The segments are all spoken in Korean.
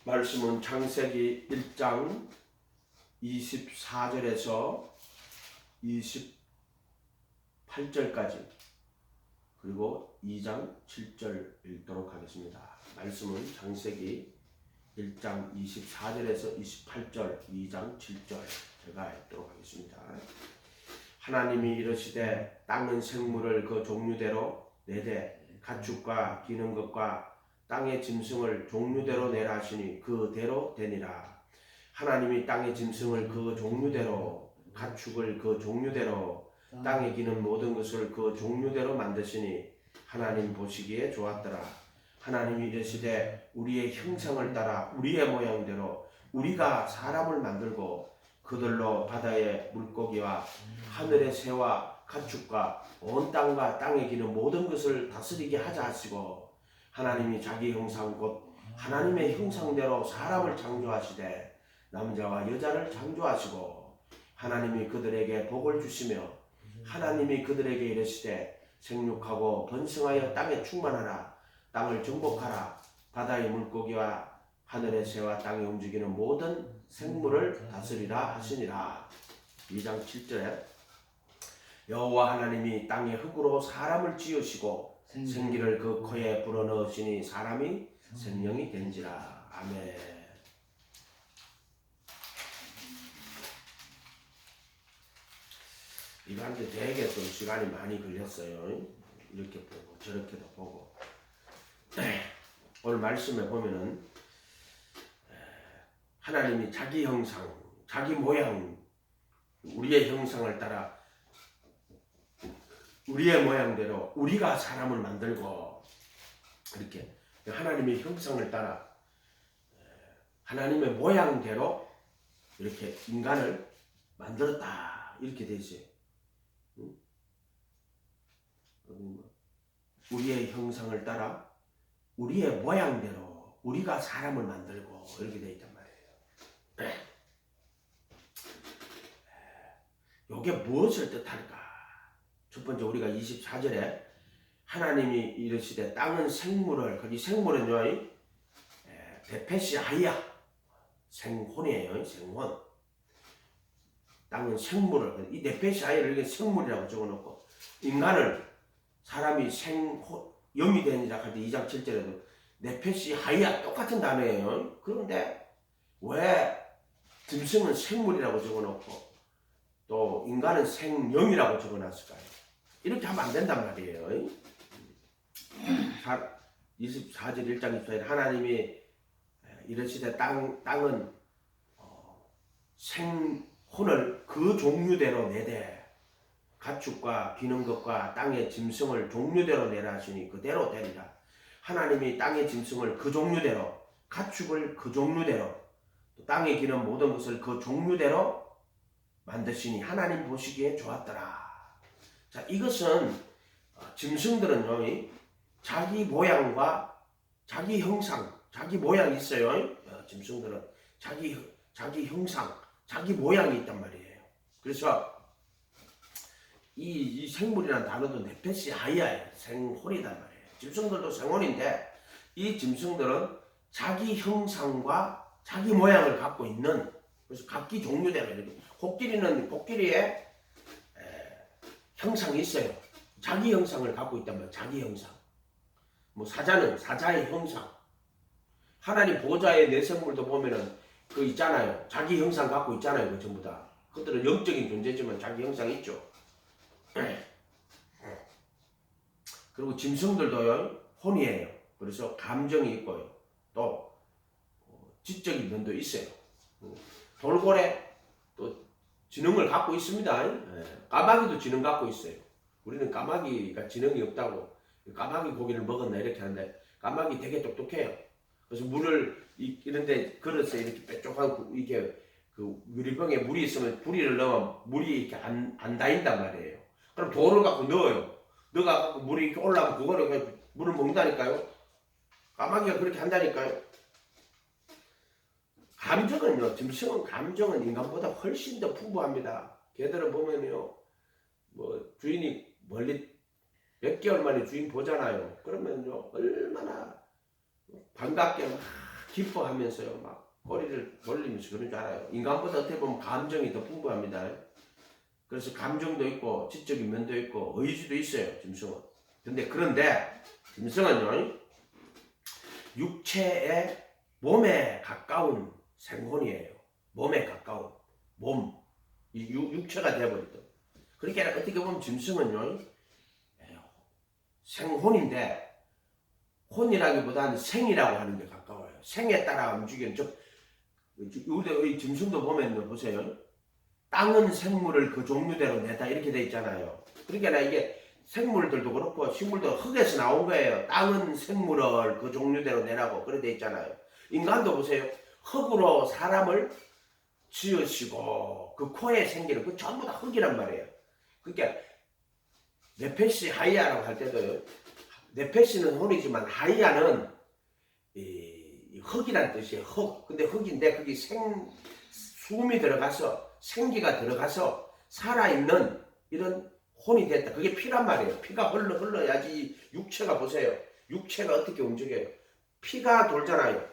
말씀은 창세기 1장 24절에서 28절까지 그리고 2장 7절 읽도록 하겠습니다. 말씀은 창세기 1장 24절에서 28절 2장 7절 제가 읽도록 하겠습니다. 하나님이 이르시되 땅은 생물을 그 종류대로 내되 가축과 기는 것과 땅의 짐승을 종류대로 내라 하시니 그대로 되니라. 하나님이 땅의 짐승을 그 종류대로 가축을 그 종류대로 땅에 기는 모든 것을 그 종류대로 만드시니 하나님 보시기에 좋았더라. 하나님이 이르시되 우리의 형상을 따라 우리의 모양대로 우리가 사람을 만들고 그들로 바다의 물고기와 하늘의 새와 가축과 온 땅과 땅에 기는 모든 것을 다스리게 하자 하시고 하나님이 자기 형상 곧 하나님의 형상대로 사람을 창조하시되 남자와 여자를 창조하시고 하나님이 그들에게 복을 주시며 하나님이 그들에게 이르시되 생육하고 번성하여 땅에 충만하라. 땅을 정복하라. 바다의 물고기와 하늘의 새와 땅에 움직이는 모든 생물을 다스리라 하시니라. 2장 7절에 여호와 하나님이 땅의 흙으로 사람을 지으시고 생기를 그 코에 불어넣으시니 사람이 생명이 된지라. 아멘. 이거 한테 되게 좀 시간이 많이 걸렸어요. 이렇게 보고 저렇게도 보고. 오늘 말씀에 보면은 하나님이 자기 형상, 자기 모양, 우리의 형상을 따라 우리의 모양대로 우리가 사람을 만들고 이렇게 하나님의 형상을 따라 하나님의 모양대로 이렇게 인간을 만들었다 이렇게 되지. 우리의 형상을 따라 우리의 모양대로 우리가 사람을 만들고 이렇게 되어 있단 말이에요. 이게 무엇을 뜻할까? 첫 번째 우리가 24절에 하나님이 이르시되 땅은 생물을, 거기 생물은요 베페시 아이야 생혼이에요. 생혼. 땅은 생물을, 이 네페시 아이를 이렇게 생물이라고 적어놓고 인간을 사람이 영이 되니라 할 때 2장 7절에도 네페시 아이야 똑같은 단어예요. 그런데 왜 짐승은 생물이라고 적어놓고 또 인간은 생명이라고 적어놨을까요? 이렇게 하면 안 된단 말이에요. 24절 1장 24절 하나님이 이르시되 땅은 생혼을 그 종류대로 내되 가축과 기는 것과 땅의 짐승을 종류대로 내라 하시니 그대로 되리라. 하나님이 땅의 짐승을 그 종류대로 가축을 그 종류대로 또 땅에 기는 모든 것을 그 종류대로 만드시니 하나님 보시기에 좋았더라. 자, 이것은 짐승들은요 자기 모양과 자기 형상, 자기 모양이 있어요. 짐승들은 자기 형상, 자기 모양이 있단 말이에요. 그래서 이 생물이라는 단어도 네페시 하이아예요. 생혼이단 말이에요. 짐승들도 생혼인데 이 짐승들은 자기 형상과 자기 모양을 갖고 있는, 그래서 각기 종류대로 이렇게 코끼리의 형상이 있어요. 자기 형상을 갖고 있단 말이에요. 자기 형상. 뭐 사자는 사자의 형상. 하나님 보호자의 내생물도 보면은 그 있잖아요. 자기 형상 갖고 있잖아요. 그 전부 다. 그들은 영적인 존재지만 자기 형상이 있죠. 그리고 짐승들도요 혼이에요. 그래서 감정이 있고요. 또 지적인 면도 있어요. 돌고래 또 지능을 갖고 있습니다. 까마귀도 지능 갖고 있어요. 우리는 까마귀가 지능이 없다고 까마귀 고기를 먹었나 이렇게 하는데 까마귀 되게 똑똑해요. 그래서 물을 이런데 그릇에 이렇게 뾰족한 이게 그 유리병에 물이 있으면 부리를 넣으면 물이 이렇게 안 닿인단 말이에요. 그럼 돌을 갖고 넣어요. 넣어갖고 물이 이렇게 올라오면 그거를 물을 먹는다니까요. 까마귀가 그렇게 한다니까요. 감정은요, 짐승은 감정은 인간보다 훨씬 더 풍부합니다. 걔들은 보면요, 뭐 주인이 멀리 몇 개월 만에 주인 보잖아요. 그러면요 얼마나 반갑게 막 기뻐하면서요 막 꼬리를 돌리면서 그런 줄 알아요. 인간보다 어떻게 보면 감정이 더 풍부합니다. 그래서 감정도 있고 지적인 면도 있고 의지도 있어요. 짐승은. 그런데 짐승은요 육체의 몸에 가까운 생혼이에요. 몸에 가까운 몸. 이 육체가 되어버리죠. 그러니까 어떻게 보면 짐승은요 생혼인데 혼이라기보다는 생이라고 하는 게 가까워요. 생에 따라 움직이는 우리 짐승도 보면 보세요. 땅은 생물을 그 종류대로 내다 이렇게 돼 있잖아요. 그러니까 이게 생물들도 그렇고 식물도 흙에서 나온 거예요. 땅은 생물을 그 종류대로 내라고 그래 돼 있잖아요. 인간도 보세요. 흙으로 사람을 지으시고 그 코에 생기는 그 전부 다 흙이란 말이에요. 그러니까 네페시 하이아라고 할 때도 네페시는 혼이지만 하이아는 이 흙이란 뜻이에요. 흙. 근데 흙인데 그게 숨이 들어가서 생기가 들어가서 살아있는 이런 혼이 됐다. 그게 피란 말이에요. 피가 흘러야지 육체가 보세요. 육체가 어떻게 움직여요. 피가 돌잖아요.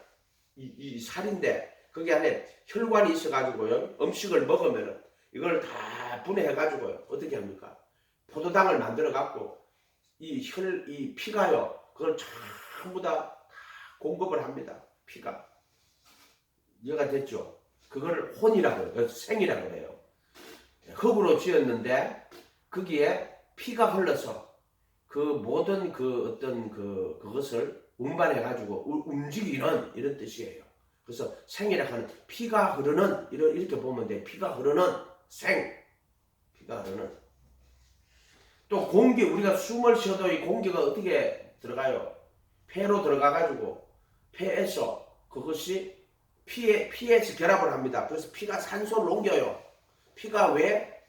이 살인데 거기 안에 혈관이 있어가지고요. 음식을 먹으면 이걸 다 분해해가지고요. 어떻게 합니까? 포도당을 만들어갖고 이 피가요. 그걸 전부 다 공급을 합니다. 피가. 이해가 됐죠? 그걸 혼이라고 해요. 생이라고 해요. 흙으로 지었는데 거기에 피가 흘러서 그 모든 그 어떤 그것을 운반해 가지고 움직이는 이런 뜻이에요. 그래서 생이라 하는 피가 흐르는 이렇게 보면 돼. 피가 흐르는 생. 피가 흐르는. 또 공기 우리가 숨을 쉬어도 이 공기가 어떻게 들어가요? 폐로 들어가 가지고 폐에서 그것이 피에서 결합을 합니다. 그래서 피가 산소를 옮겨요. 피가 왜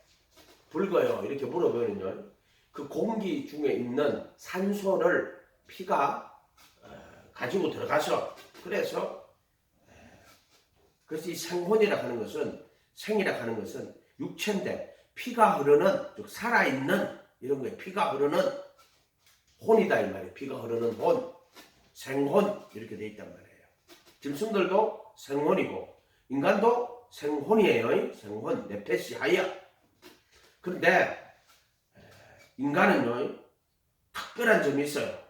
붉어요? 이렇게 물어보면요. 그 공기 중에 있는 산소를 피가 가지고 들어가서 그래서 이 생혼이라 하는 것은 생이라 하는 것은 육체인데 피가 흐르는 즉 살아있는 이런 거예요. 피가 흐르는 혼이다 이 말이에요. 피가 흐르는 혼, 생혼 이렇게 돼 있단 말이에요. 짐승들도 생혼이고 인간도 생혼이에요. 생혼, 네페시 하이아. 그런데 인간은요 특별한 점이 있어요.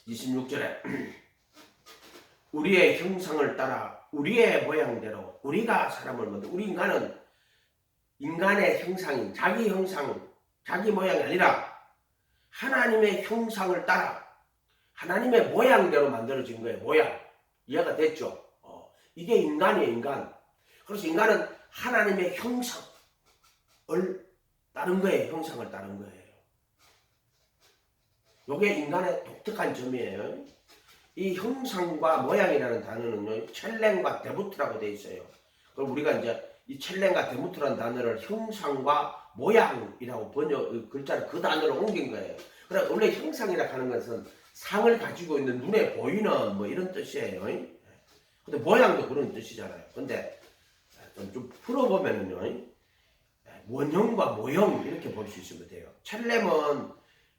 26절에 우리의 형상을 따라 우리의 모양대로 우리가 사람을 만들어. 우리 인간은 인간의 형상인 자기 형상, 자기 모양이 아니라 하나님의 형상을 따라 하나님의 모양대로 만들어진 거예요. 모양. 이해가 됐죠? 이게 인간이에요. 인간. 그래서 인간은 하나님의 형상을 따른 거예요. 형상을 따른 거예요. 이게 인간의 독특한 점이에요. 이 형상과 모양이라는 단어는요. 첼렘과 데무트라고 되어 있어요. 그럼 우리가 이제 이 첼렘과 데무트라는 단어를 형상과 모양이라고 글자를 그 단어로 옮긴 거예요. 그래 원래 형상이라 하는 것은 상을 가지고 있는 눈에 보이는 뭐 이런 뜻이에요. 근데 모양도 그런 뜻이잖아요. 근데 좀 풀어보면은요. 원형과 모형 이렇게 볼 수 있으면 돼요. 첼렘은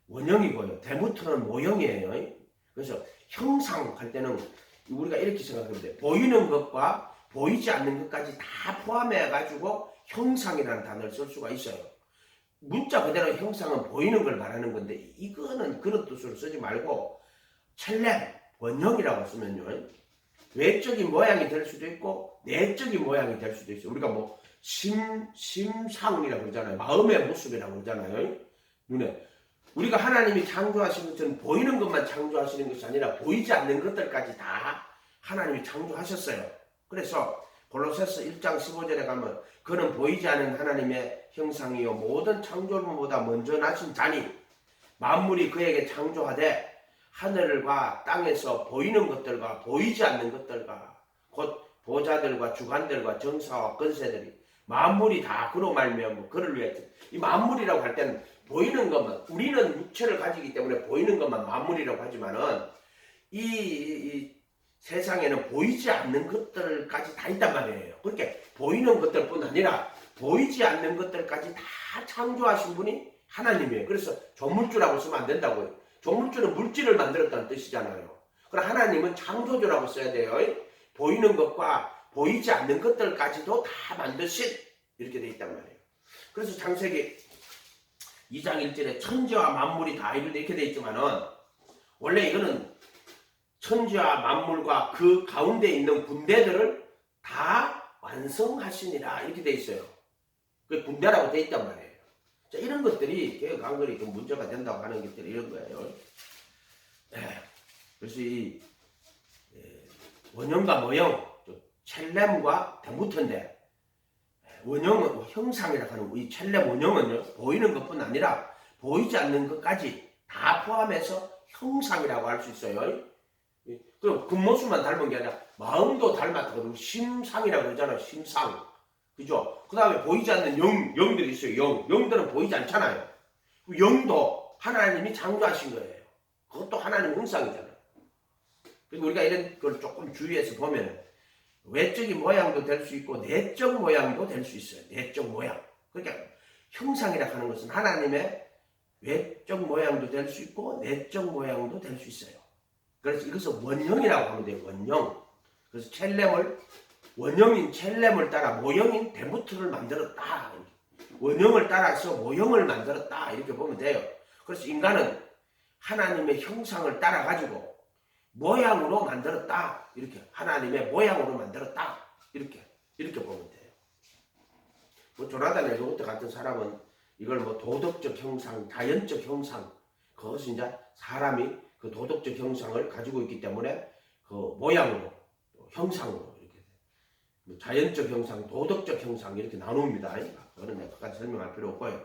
원형이고요. 데무트는 모형이에요. 그래서 형상 할 때는 우리가 이렇게 생각하면 돼요. 보이는 것과 보이지 않는 것까지 다 포함해 가지고 형상이라는 단어를 쓸 수가 있어요. 문자 그대로 형상은 보이는 걸 말하는 건데 이거는 그런 뜻으로 쓰지 말고 첼렘, 원형이라고 쓰면요. 외적인 모양이 될 수도 있고 내적인 모양이 될 수도 있어요. 우리가 뭐 심상이라고 그러잖아요. 마음의 모습이라고 그러잖아요. 눈에. 우리가 하나님이 창조하신 것은 보이는 것만 창조하시는 것이 아니라 보이지 않는 것들까지 다 하나님이 창조하셨어요. 그래서 골로새서 1장 15절에 가면 그는 보이지 않는 하나님의 형상이요 모든 창조물보다 먼저 나신 자니 만물이 그에게 창조하되 하늘과 땅에서 보이는 것들과 보이지 않는 것들과 곧 보좌들과 주관들과 정사와 권세들이 만물이 다 그로 말미암아 그를 위해 이 만물이라고 할 때는 보이는 것만 우리는 육체를 가지기 때문에 보이는 것만 만물이라고 하지만은 이 세상에는 보이지 않는 것들까지 다 있단 말이에요. 그렇게 보이는 것들뿐 아니라 보이지 않는 것들까지 다 창조하신 분이 하나님이에요. 그래서 조물주라고 쓰면 안 된다고요. 조물주는 물질을 만들었다는 뜻이잖아요. 그럼 하나님은 창조주라고 써야 돼요. 보이는 것과 보이지 않는 것들까지도 다 만드신 이렇게 돼 있단 말이에요. 그래서 창세기 2장 1절에 천지와 만물이 다 이렇게 돼 있지만은 원래 이거는 천지와 만물과 그 가운데 있는 군대들을 다 완성하시니라 이렇게 돼 있어요. 그 군대라고 돼 있단 말이에요. 자, 이런 것들이 개혁 한글이 좀 문제가 된다고 하는 것들이 이런 거예요. 그래서 이 원형과 모형, 첼렘과 데무터인데 원형은 형상이라고 하는 이 첼렘 원형은요 보이는 것뿐 아니라 보이지 않는 것까지 다 포함해서 형상이라고 할 수 있어요. 그럼 겉모습만 닮은 게 아니라 마음도 닮았다고 심상이라고 그러잖아요. 심상. 그죠? 그 다음에 보이지 않는 영들이 있어요. 영들은 보이지 않잖아요. 영도 하나님이 창조하신 거예요. 그것도 하나님 형상이잖아요. 그리고 우리가 이런 걸 조금 주의해서 보면 외적인 모양도 될 수 있고 내적 모양도 될 수 있어요. 내적 모양. 그러니까 형상이라고 하는 것은 하나님의 외적 모양도 될 수 있고 내적 모양도 될 수 있어요. 그래서 이것을 원형이라고 하면 돼요. 원형. 그래서 원형인 첼렘을 따라 모형인 데무트를 만들었다. 원형을 따라서 모형을 만들었다. 이렇게 보면 돼요. 그래서 인간은 하나님의 형상을 따라 가지고 모양으로 만들었다. 이렇게 하나님의 모양으로 만들었다. 이렇게 보면 돼요. 뭐 조나단 에드워드 같은 사람은 이걸 뭐 도덕적 형상, 자연적 형상, 그것은 이제 사람이 그 도덕적 형상을 가지고 있기 때문에 그 모양으로, 형상으로 이렇게 뭐 자연적 형상, 도덕적 형상 이렇게 나눕니다. 그거는 내가 끝까지 설명할 필요 없고요.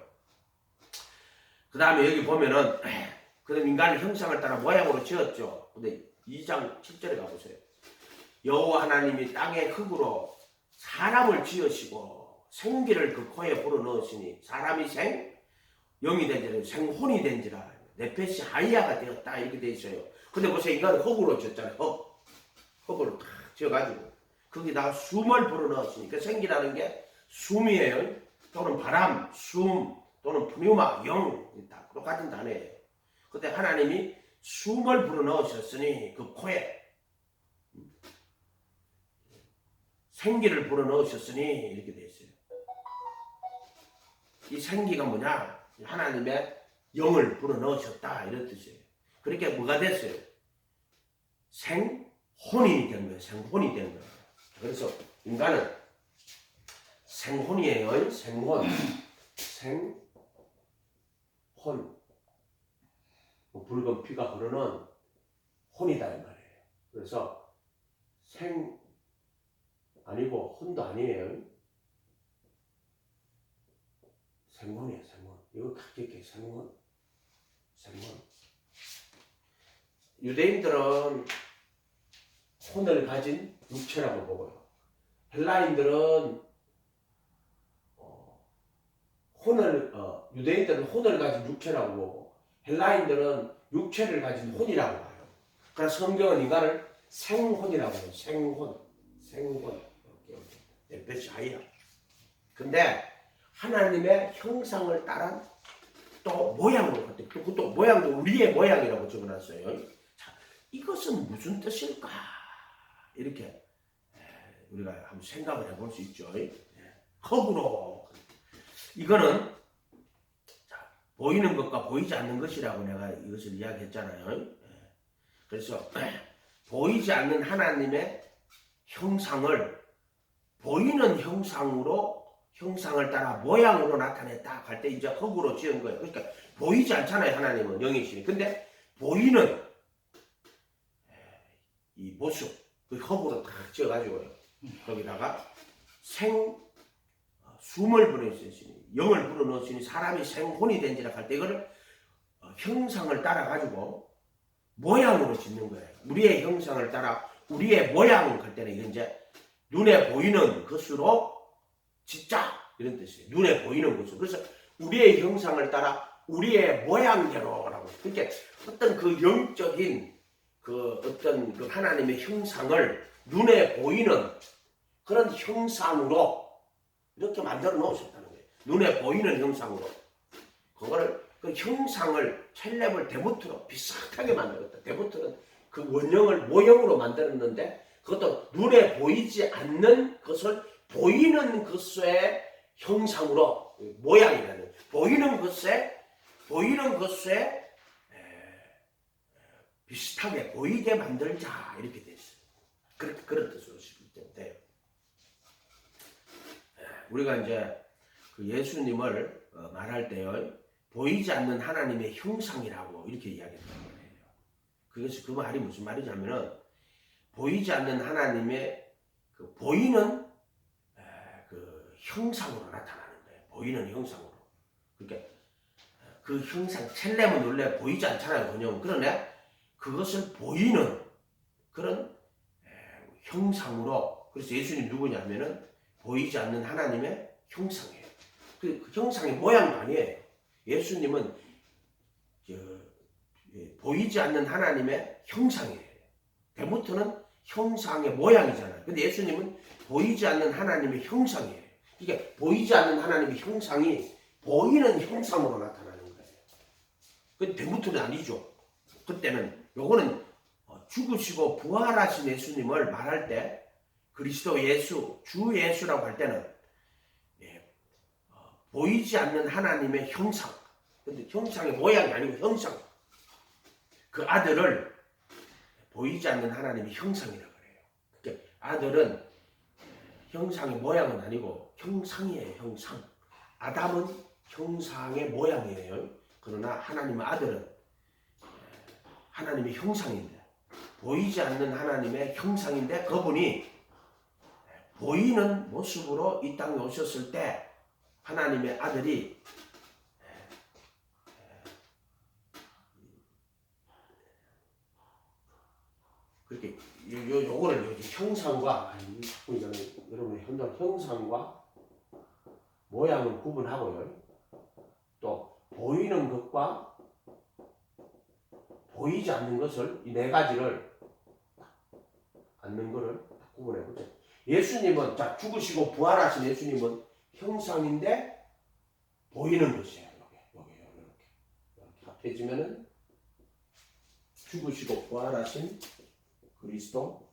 그 다음에 여기 보면은 그런 인간의 형상을 따라 모양으로 지었죠. 근데 2장 7절에 가보세요. 여호와 하나님이 땅의 흙으로 사람을 지으시고 생기를 그 코에 불어넣으시니 사람이 영이 된지라 생혼이 된지라 네펫이 하이아가 되었다 이렇게 돼 있어요. 근데 보세요. 인간은 흙으로 지었잖아요. 흙으로 탁 지어가지고 거기다가 숨을 불어넣으시니 그 생기라는 게 숨이에요. 또는 바람, 숨 또는 푸뉴마, 영 다 똑같은 단어예요. 그때 하나님이 숨을 불어넣으셨으니 그 코에 생기를 불어넣으셨으니 이렇게 돼 있어요. 이 생기가 뭐냐? 하나님의 영을 불어넣으셨다 이런 뜻이에요. 그렇게 뭐가 됐어요? 생혼이 된 거예요. 생혼이 된 거예요. 그래서 인간은 생혼이에요. 생혼. 붉은 피가 흐르는 혼이다 이 말이에요. 그래서 아니고 혼도 아니에요. 생혼이에요. 생혼. 이거 가볍게 생혼. 유대인들은 혼을 가진 육체라고 보고요. 헬라인들은 유대인들은 혼을 가진 육체라고 보고 헬라인들은 육체를 가진 혼이라고 봐요. 그래서 성경은 인간을 생혼이라고 해요. 생혼. 네펫이 하이야. 근데 하나님의 형상을 따라 또 모양으로 그것도 모양도 우리의 모양이라고 적어놨어요. 자, 이것은 무슨 뜻일까? 이렇게 우리가 한번 생각을 해볼 수 있죠. 흙으로 이거는 보이는 것과 보이지 않는 것이라고 내가 이것을 이야기했잖아요. 그래서 보이지 않는 하나님의 형상을 보이는 형상을 따라 모양으로 나타냈다 할 때 이제 흙으로 지은 거예요. 그러니까 보이지 않잖아요. 하나님은 영이시니. 근데 보이는 이 모습 그 흙으로 딱 지어가지고요. 거기다가 숨을 불어넣으시니 영을 불어넣으시니 사람이 생혼이 된지라 할 때 이거를 형상을 따라 가지고 모양으로 짓는 거예요. 우리의 형상을 따라 우리의 모양 할 때는 이건 이제 눈에 보이는 것으로 짓자 이런 뜻이에요. 눈에 보이는 것으로. 그래서 우리의 형상을 따라 우리의 모양대로라고. 그러니까 어떤 그 영적인 그 어떤 그 하나님의 형상을 눈에 보이는 그런 형상으로 이렇게 만들어 놓으셨다는 거예요. 눈에 보이는 형상으로. 그거를 그 형상을 첼렘을 데무트로 비슷하게 만들었다. 데무트는 그 원형을 모형으로 만들었는데 그것도 눈에 보이지 않는 것을 보이는 것의 형상으로 모양이라는 보이는 것에 비슷하게 보이게 만들자 이렇게 돼 있어요. 그런 뜻으로 돼요. 우리가 이제 그 예수님을 말할 때요 보이지 않는 하나님의 형상이라고 이렇게 이야기했단 말이에요. 그것이 그 말이 무슨 말이냐면은 보이지 않는 하나님의 그 보이는 그 형상으로 나타나는 거예요. 보이는 형상으로. 그러니까 그 형상 첼렘은 원래 보이지 않잖아요. 그냥 그러네 그것을 보이는 그런 형상으로. 그래서 예수님 누구냐면은 보이지 않는 하나님의 형상이에요. 그 형상의 모양도 아니에요. 예수님은 보이지 않는 하나님의 형상이에요. 데모트는 형상의 모양이잖아요. 근데 예수님은 보이지 않는 하나님의 형상이에요. 그러니까 보이지 않는 하나님의 형상이 보이는 형상으로 나타나는 거예요. 근데 데모트는 아니죠. 그때는 요거는 죽으시고 부활하신 예수님을 말할 때 그리스도 예수, 주 예수라고 할 때는 보이지 않는 하나님의 형상, 근데 형상의 모양이 아니고 형상, 그 아들을 보이지 않는 하나님의 형상이라고 그래요. 그러니까 아들은 형상의 모양은 아니고 형상이에요. 형상. 아담은 형상의 모양이에요. 그러나 하나님의 아들은 하나님의 형상인데 보이지 않는 하나님의 형상인데 그분이 보이는 모습으로 이 땅에 오셨을 때 하나님의 아들이 그렇게 요거를 형상과 여러분의 형상과 모양을 구분하고요. 또 보이는 것과 보이지 않는 것을 이 네 가지를 않는 것을 구분해 보죠. 예수님은 자 죽으시고 부활하신 예수님은 형상인데 보이는 것이에요. 이렇게 합해지면은 죽으시고 부활하신 그리스도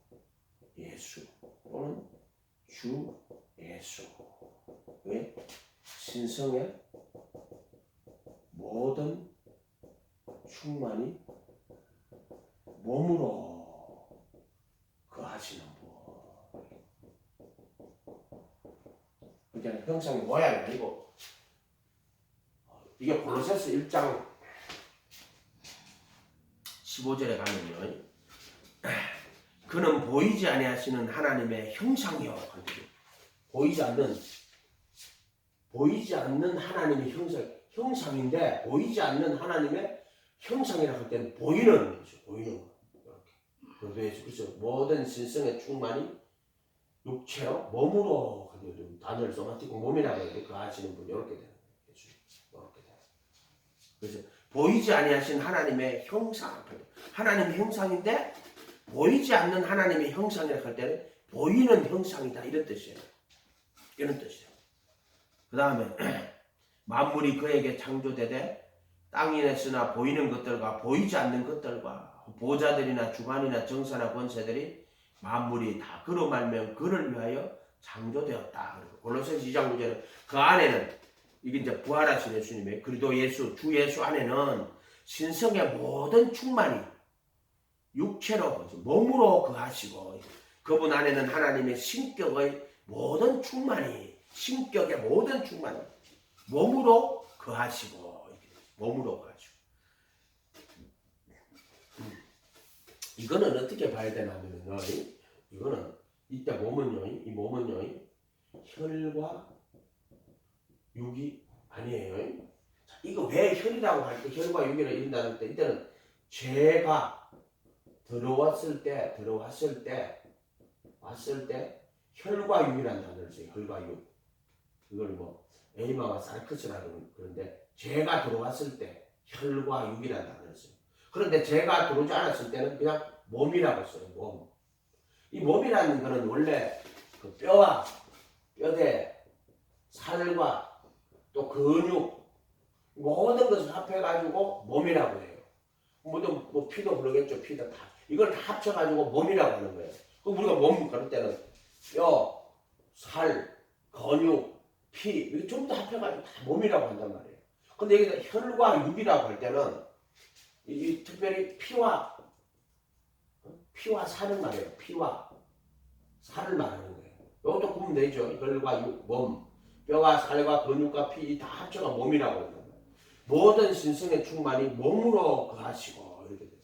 예수 또는 주 예수의 신성의 모든 충만이 몸으로 거하시는 분. 그러니까 형상의 모양이 아니고 이게 골로새서 1장 15절에 가면요. 그는 보이지 아니하시는 하나님의 형상이요. 보이지 않는 하나님의 형상인데 보이지 않는 하나님의 형상이라고 할 때는 보이는 거죠. 보이는 거. 이렇게. 그래서 모든 신성의 충만이 육체로 몸으로 단어를 소마티고 몸이라고 해요. 그 아시는 분 이렇게 되는 거예요. 이렇게 돼요. 그래서 보이지 아니하신 하나님의 형상, 하나님의 형상인데 보이지 않는 하나님의 형상이라고 할 때는 보이는 형상이다 이런 뜻이에요. 이런 뜻이에요. 그 다음에 만물이 그에게 창조되되 땅이나 보이는 것들과 보이지 않는 것들과 보좌들이나 주관이나 정사나 권세들이 만물이 다 그로 말미암아 그를 위하여 창조되었다. 골로새서 2장 9절은 그 안에는 이게 이제 부활하신 예수님의 그리스도 예수, 주 예수 안에는 신성의 모든 충만이 육체로 몸으로 거하시고 그분 안에는 하나님의 신격의 모든 충만이 신격의 모든 충만이 몸으로 거하시고 몸으로 거하시고 이거는 어떻게 봐야 되냐면요. 이거는 이때 몸은요. 이 몸은요. 혈과 육이 아니에요. 자, 이거 왜 혈이라고 할 때 혈과 육이라 이른다는 때 이때는 죄가 들어왔을 때 혈과 육이라는 단어를 써요. 혈과 육. 이걸 뭐 에이마와 살크스라는 그런데 죄가 들어왔을 때 혈과 육이라는 단어를 써요. 그런데 죄가 들어오지 않았을 때는 그냥 몸이라고 써요. 몸. 이 몸이라는 거는 원래 그 뼈와 뼈대, 살과 또 근육 모든 것을 합해가지고 몸이라고 해요. 모든 뭐 피도 그러겠죠. 피도 다 이걸 다 합쳐가지고 몸이라고 하는 거예요. 그럼 우리가 몸 그럴 때는 뼈, 살, 근육, 피 이게 전부 다 합쳐가지고 다 몸이라고 한단 말이에요. 근데 여기서 혈과 육이라고 할 때는 이 특별히 피와 살을 말해요. 피와 살을 말하는 거예요. 이것도 구분 되죠. 혈과 육, 몸, 뼈와 살과 근육과 피 다 합쳐가 몸이라고 한단 말이에요. 모든 신성의 충만이 몸으로 거하시고 이렇게 되죠.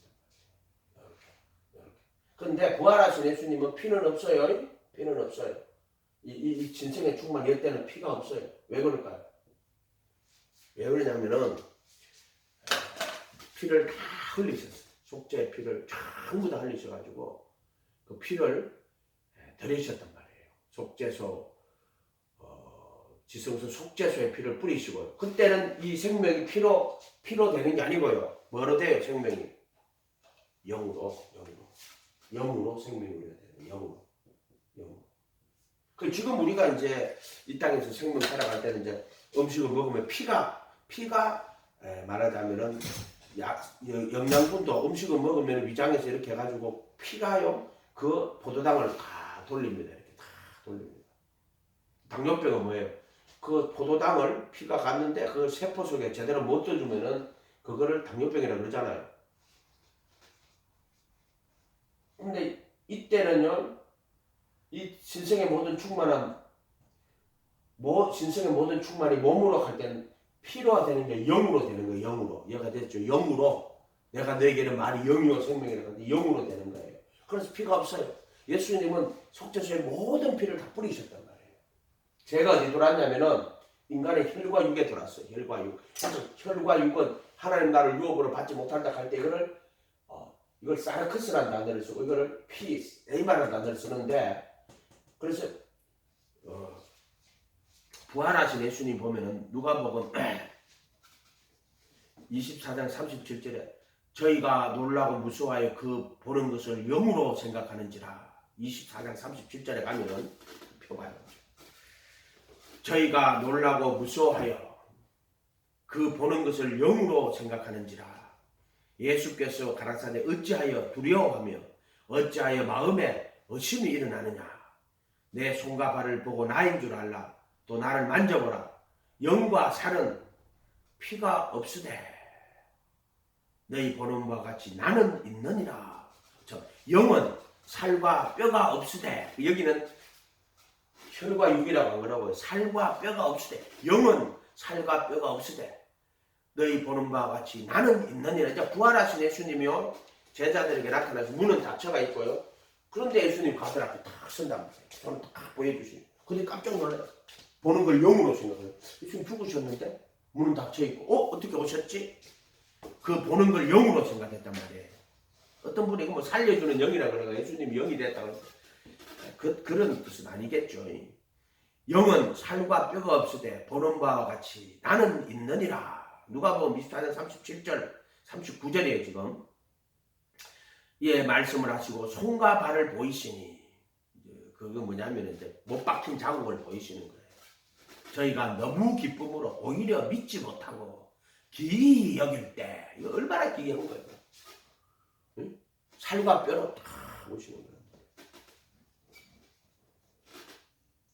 그런데 부활하신 예수님은 피는 없어요. 피는 없어요. 이 진성의 충만 이때는 피가 없어요. 왜 그럴까요? 왜 그러냐면은 피를 다 흘리셨어요. 속죄의 피를 전부 다 흘리셔가지고 그 피를 들이셨단 말이에요. 속죄소, 지성소 속죄소의 피를 뿌리시고 그때는 이 생명이 피로 되는 게 아니고요. 뭐로 돼요? 생명이 영으로 생명이 우리가 되는 영으로. 그 지금 우리가 이제 이 땅에서 생명 살아갈 때는 이제 음식을 먹으면 피가 말하자면은 영양분도 음식을 먹으면 위장에서 이렇게 해가지고 피가요 그 포도당을 다 돌립니다. 이렇게 다 돌립니다. 당뇨병은 뭐예요? 그 포도당을 피가 갔는데 그 세포 속에 제대로 못 떠주면은 그거를 당뇨병이라고 그러잖아요. 근데 이때는요 이 신성의 모든 충만함 신성의 모든 충만이 몸으로 갈 때는 피로 되는 게 영으로 되는 거예요. 영으로. 얘가 됐죠. 영으로. 내가 너에게는 말이 영이요 생명이라고 하는데 영으로 되는 거예요. 그래서 피가 없어요. 예수님은 속죄소의 모든 피를 다 뿌리셨단 말이에요. 제가 어디 돌았냐면은 인간의 혈과 육에 돌았어요. 혈과 육. 그래서 혈과 육은 하나님 나를 유업으로 받지 못한다 할 때 이걸 사르크스라는 단어를 쓰고 이거를 에이마라는 단어를 쓰는데 그래서 부활하신 예수님 보면은 누가복음 24장 37절에 저희가 놀라고 무서워하여 그 보는 것을 영으로 생각하는지라 24장 37절에 가면은 표봐요. 저희가 놀라고 무서워하여 그 보는 것을 영으로 생각하는지라 예수께서 가라사대 어찌하여 두려워하며 어찌하여 마음에 의심이 일어나느냐 내 손과 발을 보고 나인 줄 알라 또 나를 만져보라 영과 살은 피가 없으되 너희 보는 바와 같이 나는 있느니라. 영은 살과 뼈가 없으되 여기는 혈과 육이라고 한 거라고요. 살과 뼈가 없으되 영은 살과 뼈가 없으되 너희 보는 바와 같이 나는 있느니라. 이제 부활하신 예수님이요 제자들에게 나타나서 문은 닫혀가 있고요. 그런데 예수님 가들 앞에 딱 선단 말이에요. 저는 딱 보여주시니 근데 깜짝 놀라요. 보는 걸 영으로 생각해요. 예수님 죽으셨는데 문은 닫혀있고 어떻게 오셨지? 그 보는 걸 영으로 생각했단 말이에요. 어떤 분이 뭐 살려주는 영이라 그러가 예수님이 영이 됐다고 그런 뜻은 아니겠죠. 영은 살과 뼈가 없으되 보는 바와 같이 나는 있느니라. 누가복음 24장 37절 39절이에요 지금. 예 말씀을 하시고 손과 발을 보이시니 그거 뭐냐면 이제 못 박힌 자국을 보이시는 거예요. 저희가 너무 기쁨으로 오히려 믿지 못하고 기이 여길 때 이거 얼마나 기이한 거예요. 응? 살과 뼈로 다 오시는 거예요.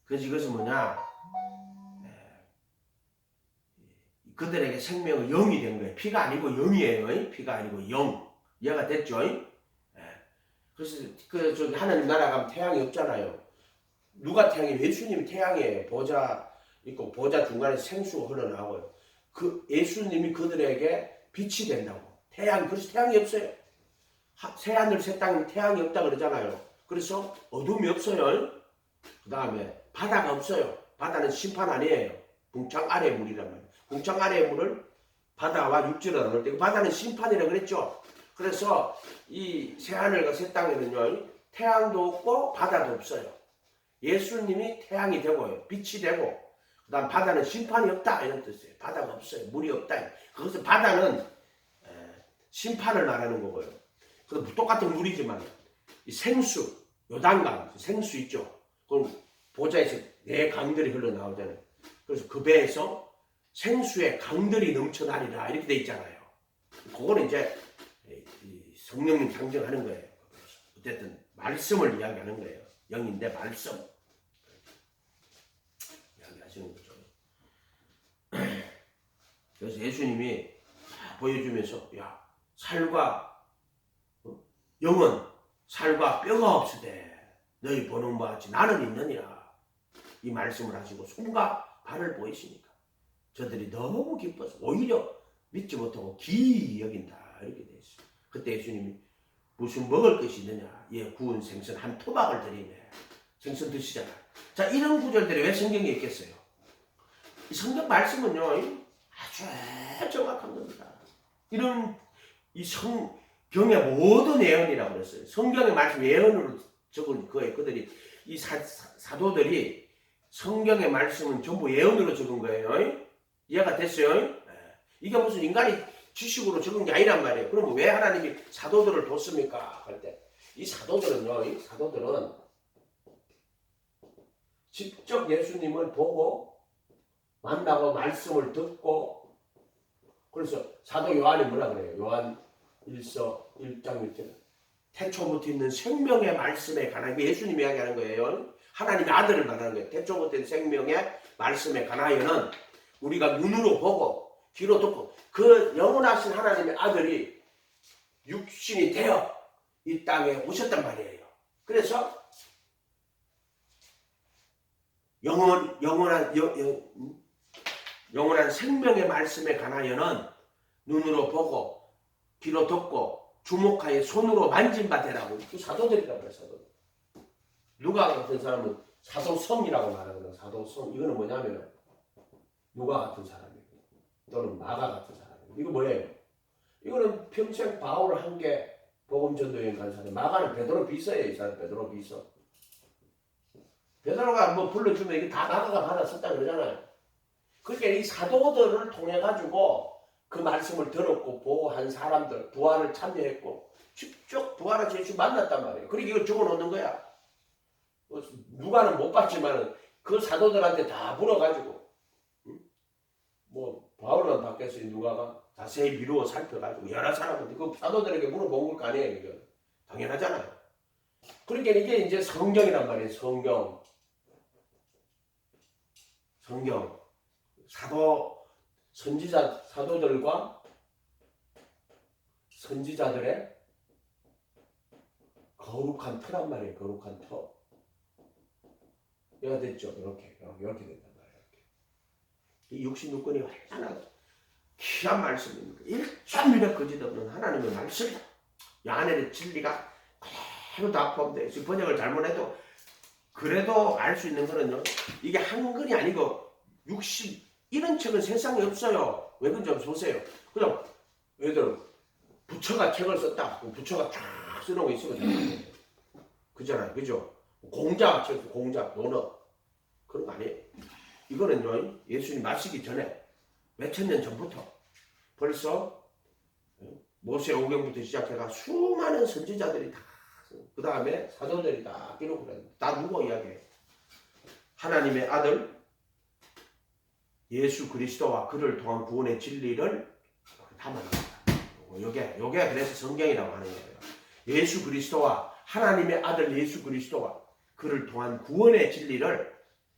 그래서 이것은 뭐냐 그들에게 생명의 영이 된 거예요. 피가 아니고 영이에요. 피가 아니고 영. 얘가 됐죠. 그래서 저기 하나님 나라 가면 태양이 없잖아요. 누가 태양이에요? 예수님이 태양이에요. 보좌 있고 보좌 중간에 생수가 흘러나오고요. 그 예수님이 그들에게 빛이 된다고. 그래서 태양이 없어요. 새하늘 새 땅에 태양이 없다 그러잖아요. 그래서 어둠이 없어요. 그 다음에 바다가 없어요. 바다는 심판 아니에요. 궁창 아래의 물이란 말이에요. 궁창 아래의 물을 바다와 육지로 나눌 때 바다는 심판이라고 그랬죠. 그래서 이 새하늘과 새 땅에는요 태양도 없고 바다도 없어요. 예수님이 태양이 되고요. 빛이 되고 그 다음 바다는 심판이 없다 이런 뜻이에요. 바다가 없어요. 물이 없다. 그것은 바다는 심판을 말하는 거고요. 그 똑같은 물이지만 이 생수, 요단강, 생수 있죠. 그럼 보좌에서 네 강들이 흘러나오잖아요. 그래서 그 배에서 생수의 강들이 넘쳐나리라 이렇게 돼 있잖아요. 그거는 이제 성령님 상징하는 거예요. 어쨌든 말씀을 이야기하는 거예요. 영인데 말씀 이야기하시는 거죠. 그래서 예수님이 다 보여주면서 야 살과 영은 살과 뼈가 없으되 너희 보는 바와 같이 나는 있느니라 이 말씀을 하시고 손과 발을 보이시니까 저들이 너무 기뻐서 오히려 믿지 못하고 기이 여긴다 이렇게 돼 있어요. 그때 예수님이 무슨 먹을 것이 있느냐 예 구운 생선 한 토막을 드리네 생선 드시잖아. 자 이런 구절들이 왜 성경에 있겠어요? 이 성경 말씀은요 아주 정확한 겁니다. 이런 이 성경의 모든 예언이라고 그랬어요. 성경의 말씀 예언으로 적은 거예요. 그들이 이 사도들이 성경의 말씀은 전부 예언으로 적은 거예요. 이해가 됐어요? 이게 무슨 인간이 지식으로 적은 게 아니란 말이에요. 그럼 왜 하나님이 사도들을 뒀습니까? 할 때 이 사도들은요, 이 사도들은 직접 예수님을 보고 만나고 말씀을 듣고 그래서 사도 요한이 뭐라 그래요? 요한 1서 1장 1절 태초부터 있는 생명의 말씀에 관한 예수님이 이야기하는 거예요. 하나님의 아들을 말하는 거예요. 태초부터 있는 생명의 말씀에 관하여는 우리가 눈으로 보고 귀로 듣고 그 영원하신 하나님의 아들이 육신이 되어 이 땅에 오셨단 말이에요. 그래서 영원한 생명의 말씀에 관하여는 눈으로 보고 귀로 듣고 주목하여 손으로 만진 바 되라고 그 사도들이라고 해요. 사도들. 누가 같은 사람은 사도성이라고 말하거든요. 사도성 이거는 뭐냐면 누가 같은 사람이고 또는 마가 같은 사람이고 이거 뭐예요? 이거는 평생 바울을 함께 복음 전도여행 간 사람. 마가는 베드로 비서예요. 이 사람 베드로 비서. 베드로가 뭐 불러주면 이게 다 마가가 받았었다 그러잖아요. 그러니까 이 사도들을 통해 가지고 그 말씀을 들었고 보호한 사람들 부활을 참여했고 직접 부활한 예수 만났단 말이에요. 그러니까 이걸 적어놓는 거야. 누가는 못 봤지만은 그 사도들한테 다 물어가지고 뭐 바울은 밖에서 누가가 자세히 미루어 살펴가지고 여러 사람한테 그 사도들에게 물어본 걸 거 아니에요. 이거 당연하잖아요. 그러니까 이게 이제 성경이란 말이에요. 성경 사도들과 선지자들의 거룩한 터란 말이에요. 거룩한 터. 이해가 됐죠? 이렇게 된단 말이에요. 이 66권이 얼마나 귀한 말씀입니까? 1.1배 거짓 없는 하나님의 말씀이다. 이 안에는 진리가 그대로 다 포함되어 있어요. 번역을 잘못해도 그래도 알 수 있는 거는요. 이게 한글이 아니고 이런 책은 세상에 없어요. 왜 그런지 한번 보세요. 그냥 예를 들어 부처가 책을 썼다. 부처가 쫙 쓰는 거 있으면 그잖아요. 그죠? 공자가 책, 논어 그런 거 아니에요. 이거는요. 예수님 마시기 전에 몇천 년 전부터 벌써 모세 오경부터 시작해가 수많은 선지자들이 다 그 다음에 사도들이 다 기록을 해요. 다 누구 이야기해요? 하나님의 아들 예수 그리스도와 그를 통한 구원의 진리를 담아냅니다. 요게 그래서 성경이라고 하는 거예요. 예수 그리스도와 하나님의 아들 예수 그리스도와 그를 통한 구원의 진리를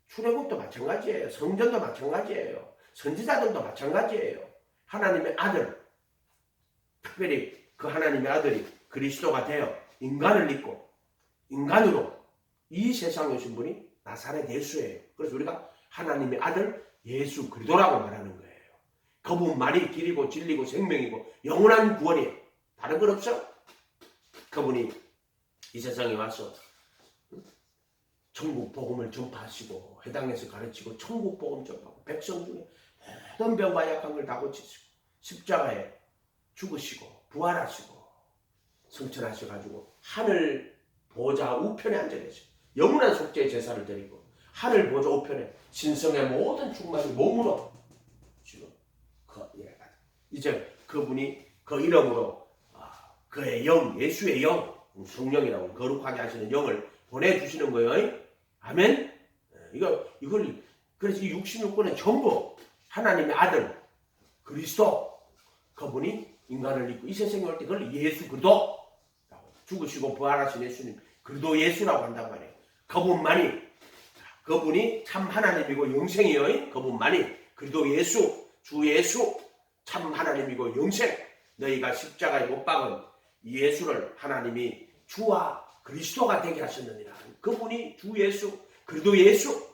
출애굽도 마찬가지예요. 성전도 마찬가지예요. 선지자들도 마찬가지예요. 하나님의 아들 특별히 그 하나님의 아들이 그리스도가 되어 인간을 입고 인간으로 이 세상에 오신 분이 나사렛 예수예요. 그래서 우리가 하나님의 아들 예수 그리스도라고 말하는 거예요. 그분만이 길이고 진리고 생명이고 영원한 구원이에요. 다른 건 없어. 그분이 이 세상에 와서 천국 복음을 전파하시고 해당에서 가르치고 천국 복음 전파하고 백성 중에 모든 병과 약한 걸 다 고치시고 십자가에 죽으시고 부활하시고 성천하셔가지고 하늘 보좌 우편에 앉아 계시고 영원한 속죄의 제사를 드리고 하늘 보좌 우편에 신성의 모든 충만이 몸으로 지금 이제 그분이 그 이름으로 그의 영 예수의 영 성령이라고 거룩하게 하시는 영을 보내주시는 거예요. 아멘. 이걸 그래서 이 66권은 전부 하나님의 아들 그리스도 그분이 인간을 입고 이 세상에 올 때 그걸 예수 그리스도라고 죽으시고 부활하신 예수님, 그리스도 예수라고 한단 말이에요. 그분이 참 하나님이고 영생이에요. 그분만이 그리스도 예수, 주 예수, 참 하나님이고 영생. 너희가 십자가에 못 박은 예수를 하나님이 주와 그리스도가 되게 하셨느니라. 그분이 주 예수, 그리스도 예수.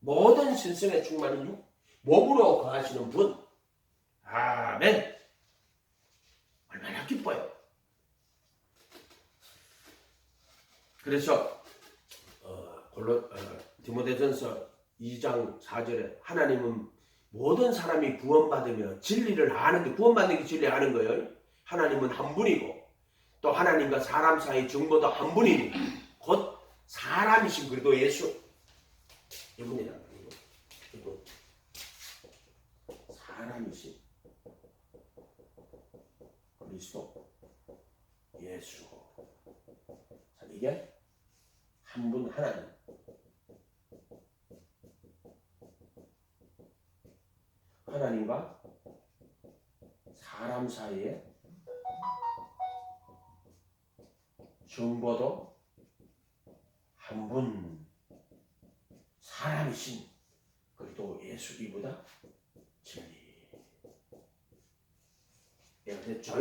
모든 신성의 충만인 몸으로 거하시는 분. 아멘. 얼마나 기뻐요. 그래서 디모데전서 2장 4절에 하나님은 모든 사람이 구원받으며 진리를 아는데, 구원받는 게 진리를 아는 거예요. 하나님은 한 분이고 또 하나님과 사람 사이 정보도 한 분이니 곧 사람이신 그리스도 예수. 이분이란 말이에요. 이분. 사람이신 그리스도 예수. 자, 이게 한 분 하나님. 하나님과 사람 사이에 정보도 한 분, 사람이신 그리스도 예수. 이보다 진리. 됐죠?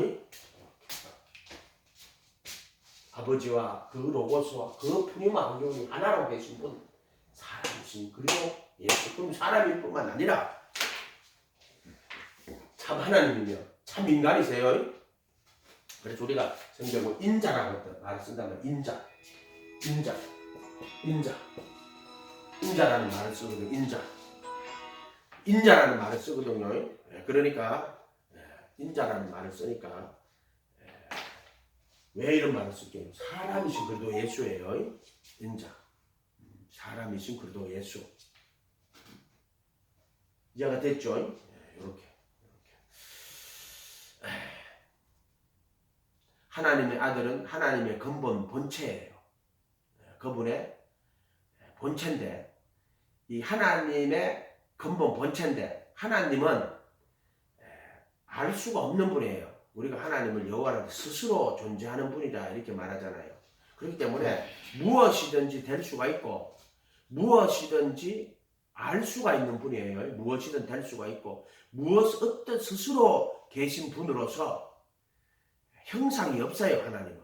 아버지와 그 로고스와 그 푸니마 안경이 하나로 계신 분, 사람이신 그리스도 예수. 그럼 사람일 뿐만 아니라 참 하나님이며 참 인간이세요. 그래서 우리가 성경은 인자라고 말을 쓴다면 인자라는 말을 쓰거든요. 인자라는 말을 쓰거든요. 그러니까 인자라는 말을 쓰니까 왜 이런 말을 쓸게요? 사람이신 그리스도 예수예요. 인자. 사람이신 그리스도 예수. 이해가 됐죠? 이렇게. 하나님의 아들은 하나님의 근본 본체예요. 그분의 본체인데, 이 하나님의 근본 본체인데 하나님은 알 수가 없는 분이에요. 우리가 하나님을 여호와를 스스로 존재하는 분이다 이렇게 말하잖아요. 그렇기 때문에 무엇이든지 될 수가 있고 무엇이든지 알 수가 있는 분이에요. 무엇이든 될 수가 있고 어떤 스스로 계신 분으로서 형상이 없어요. 하나님은.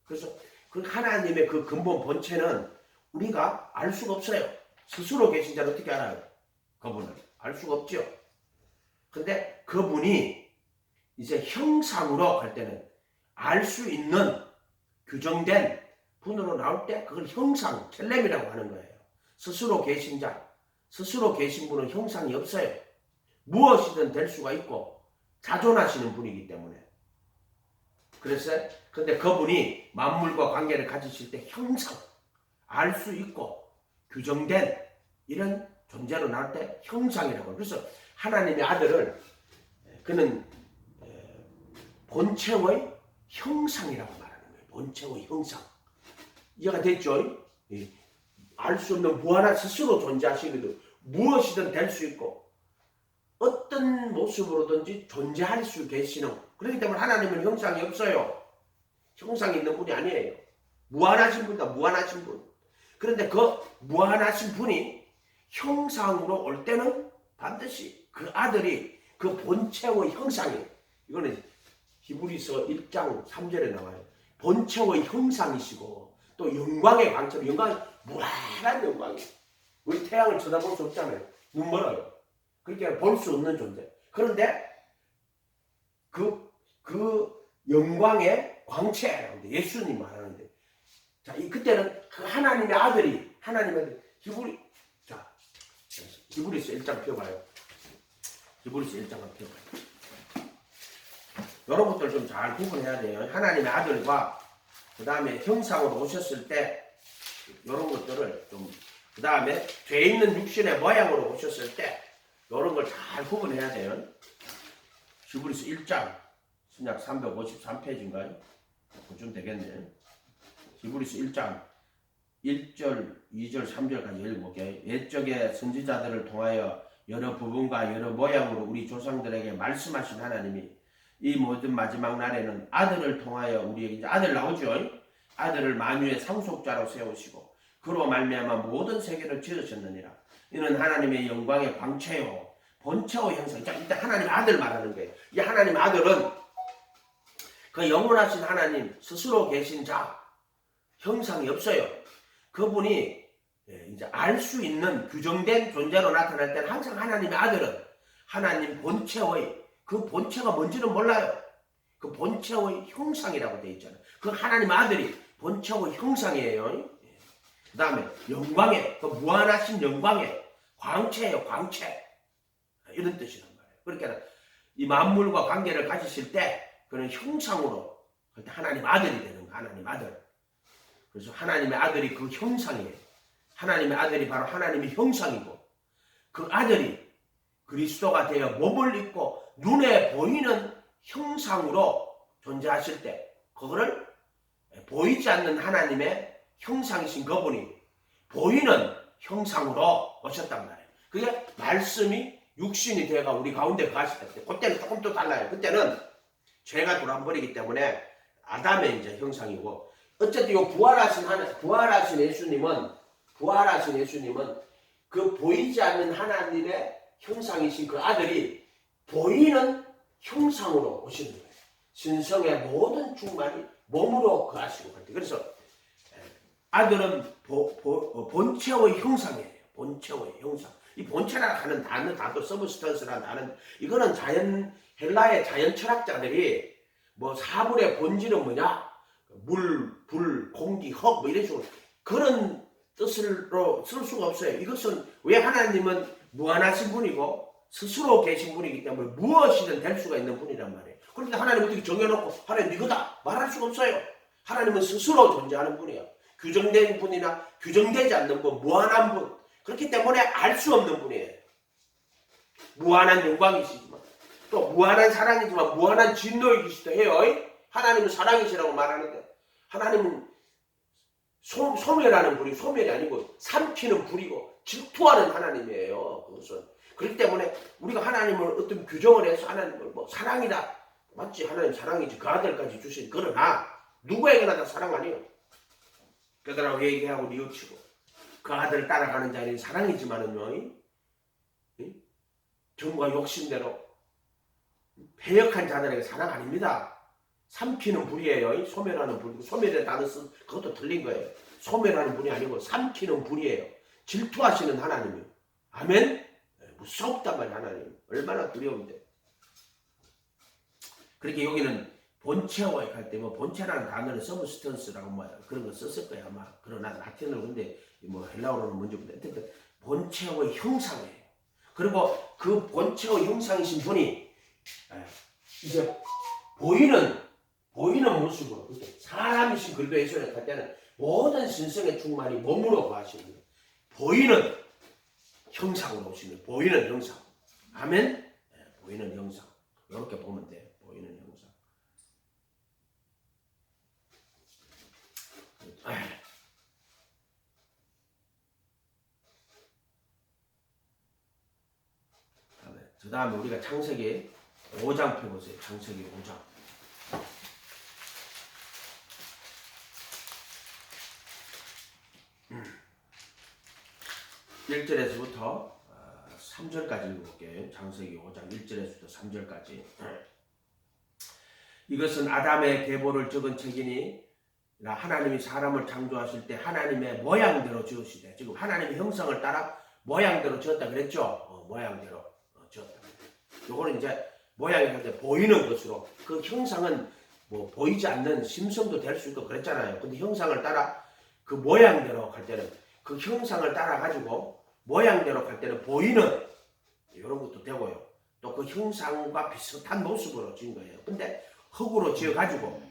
그래서 그 하나님의 그 근본 본체는 우리가 알 수가 없어요. 스스로 계신 자를 어떻게 알아요? 그분은 알 수가 없죠. 근데 그분이 이제 형상으로 갈 때는 알 수 있는 규정된 분으로 나올 때 그걸 형상, 켈렘이라고 하는 거예요. 스스로 계신 자, 스스로 계신 분은 형상이 없어요. 무엇이든 될 수가 있고 자존하시는 분이기 때문에. 그래서 근데 그분이 만물과 관계를 가지실 때 형상, 알 수 있고 규정된 이런 존재로 나올 때 형상이라고 해요. 그래서 하나님의 아들을 그는 본체의 형상이라고 말하는 거예요. 본체의 형상. 이해가 됐죠? 알 수 없는 무하나 스스로 존재하시거든. 무엇이든 될 수 있고 어떤 모습으로든지 존재할 수 계시는. 그렇기 때문에 하나님은 형상이 없어요. 형상이 있는 분이 아니에요. 무한하신 분이다. 무한하신 분. 그런데 그 무한하신 분이 형상으로 올 때는 반드시 그 아들이 그 본체의 형상이, 이거는 히브리서 1장 3절에 나와요. 본체의 형상이시고 또 영광의 광처럼, 영광이 무한한 영광이. 우리 태양을 쳐다볼 수 없잖아요. 눈 멀어요. 그러니까 볼 수 없는 존재. 그런데 그 영광의 광채라고 예수님 말하는데, 자, 그때는 그 하나님의 아들이, 히브리서 1장 펴봐요. 히브리서 1장 한번 펴봐요. 이런 것들 좀 잘 구분해야 돼요. 하나님의 아들과 그 다음에 형상으로 오셨을 때 이런 것들을 좀, 그 다음에 죄 있는 육신의 모양으로 오셨을 때 이런 걸 잘 구분해야 돼요. 히브리서 1장 신약 353페이지인가요? 보시면 되겠네요. 히브리서 1장 1절, 2절, 3절까지 읽어볼게요. 옛적의 선지자들을 통하여 여러 부분과 여러 모양으로 우리 조상들에게 말씀하신 하나님이 이 모든 마지막 날에는 아들을 통하여 우리에게 이제 아들 나오죠. 아들을 만유의 상속자로 세우시고 그로 말미암아 모든 세계를 지으셨느니라. 이는 하나님의 영광의 광채요 본체의 형상. 자, 일단 하나님 아들 말하는 거예요. 이 하나님 아들은 그 영원하신 하나님 스스로 계신 자 형상이 없어요. 그분이 이제 알 수 있는 규정된 존재로 나타날 때는 항상 하나님의 아들은 하나님 본체의 그 본체가 뭔지는 몰라요. 그 본체의 형상이라고 되어 있잖아요. 그 하나님 아들이 본체의 형상이에요. 그 다음에 영광의 그 무한하신 영광의 광채예요. 광채. 이런 뜻이란 말이에요. 그러니까 이 만물과 관계를 가지실 때 그런 형상으로 하나님 아들이 되는 거예요. 하나님 아들. 그래서 하나님의 아들이 그 형상이에요. 하나님의 아들이 바로 하나님의 형상이고 그 아들이 그리스도가 되어 몸을 입고 눈에 보이는 형상으로 존재하실 때 그거를 보이지 않는 하나님의 형상이신 그분이 보이는 형상으로 오셨단 말이에요. 그게 말씀이 육신이 되어가 우리 가운데 가실 때 그때는 조금 또 달라요. 그때는 죄가 돌아버리기 때문에 아담의 이제 형상이고 어쨌든 이 부활하신 예수님은 그 보이지 않는 하나님의 형상이신 그 아들이 보이는 형상으로 오시는 거예요. 신성의 모든 충만이 몸으로 거하시고 갈 때. 그래서 아들은 본체의 형상이에요. 본체의 형상. 이 본체라고 하는 단어 서브스턴스라는 단어, 이거는 헬라의 자연 철학자들이 뭐 사물의 본질은 뭐냐? 물, 불, 공기, 흙, 뭐 이런 식으로 그런 뜻으로 쓸 수가 없어요. 이것은 왜 하나님은 무한하신 분이고 스스로 계신 분이기 때문에 무엇이든 될 수가 있는 분이란 말이에요. 그런데 하나님은 어떻게 정해놓고 하나님 이거다 말할 수가 없어요. 하나님은 스스로 존재하는 분이에요. 규정된 분이나 규정되지 않는 분, 무한한 분. 그렇기 때문에 알 수 없는 분이에요. 무한한 영광이시지만 또 무한한 사랑이지만 무한한 진노이시기도 해요. 하나님은 사랑이시라고 말하는데 하나님은 소멸하는 불이 소멸이 아니고 삼키는 불이고 질투하는 하나님이에요. 그것은. 그렇기 때문에 우리가 하나님을 어떤 규정을 해서 하나님을 뭐 사랑이다. 맞지? 하나님 사랑이지. 그 아들까지 주신. 그러나 누구에게나 다 사랑 아니에요. 그들하고 얘기하고 뉘우치고 그 아들 따라가는 자는 사랑이지만은요. 정과 욕심대로 패역한 자들에게 사랑 아닙니다. 삼키는 불이에요. 소멸하는 불이고 소멸의 단어 쓴 그것도 틀린 거예요. 소멸하는 불이 아니고 삼키는 불이에요. 질투하시는 하나님이에요. 아멘? 무섭단 말이에요. 하나님. 얼마나 두려운데. 그렇게 여기는 본체와 할 때 뭐 본체라는 단어는 서브스턴스라고 뭐 그런 거 썼을 거예요 아마. 그러나 라틴어로 근데 뭐 헬라어로는 뭔지 모르겠는데 본체의 형상이에요. 그리고 그 본체의 형상이신 분이 이제 보이는 모습으로 사람이신 그리스도의 할 때는 모든 신성의 충만이 몸으로 거하시는 거예요. 보이는 형상으로 오시는 거예요. 보이는 형상. 아멘? 보이는 형상. 이렇게 보면 돼요. 보이는 형상. 그 다음에 우리가 창세기 5장 펴보세요. 창세기 5장. 1절에서부터 3절까지 읽어볼게요. 창세기 5장 1절에서부터 3절까지. 이것은 아담의 계보를 적은 책이니 하나님이 사람을 창조하실 때 하나님의 모양대로 지으시되, 지금 하나님의 형상을 따라 모양대로 지었다 그랬죠. 모양대로 지었다. 요거는 이제 모양이 할 때 보이는 것으로, 그 형상은 뭐 보이지 않는 심성도 될 수 있고 그랬잖아요. 근데 형상을 따라 그 모양대로 갈 때는, 그 형상을 따라 가지고 모양대로 갈 때는 보이는 이런 것도 되고요. 또 그 형상과 비슷한 모습으로 지은 거예요. 근데 흙으로 지어 가지고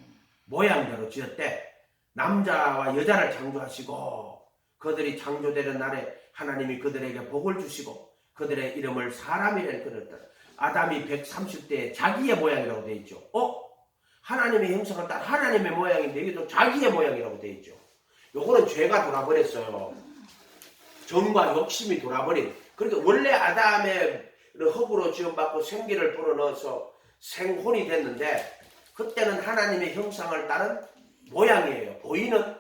모양대로 지었대. 남자와 여자를 창조하시고 그들이 창조되는 날에 하나님이 그들에게 복을 주시고 그들의 이름을 사람이라 그랬다. 아담이 130대에 자기의 모양이라고 되어 있죠. 하나님의 형상을 따라 하나님의 모양인데 여기도 자기의 모양이라고 되어 있죠. 요거는 죄가 돌아버렸어요. 정과 욕심이 돌아버린. 그러니까 원래 아담의 흙으로 지음받고 생기를 불어넣어서 생혼이 됐는데 그때는 하나님의 형상을 따른 모양이에요. 보이는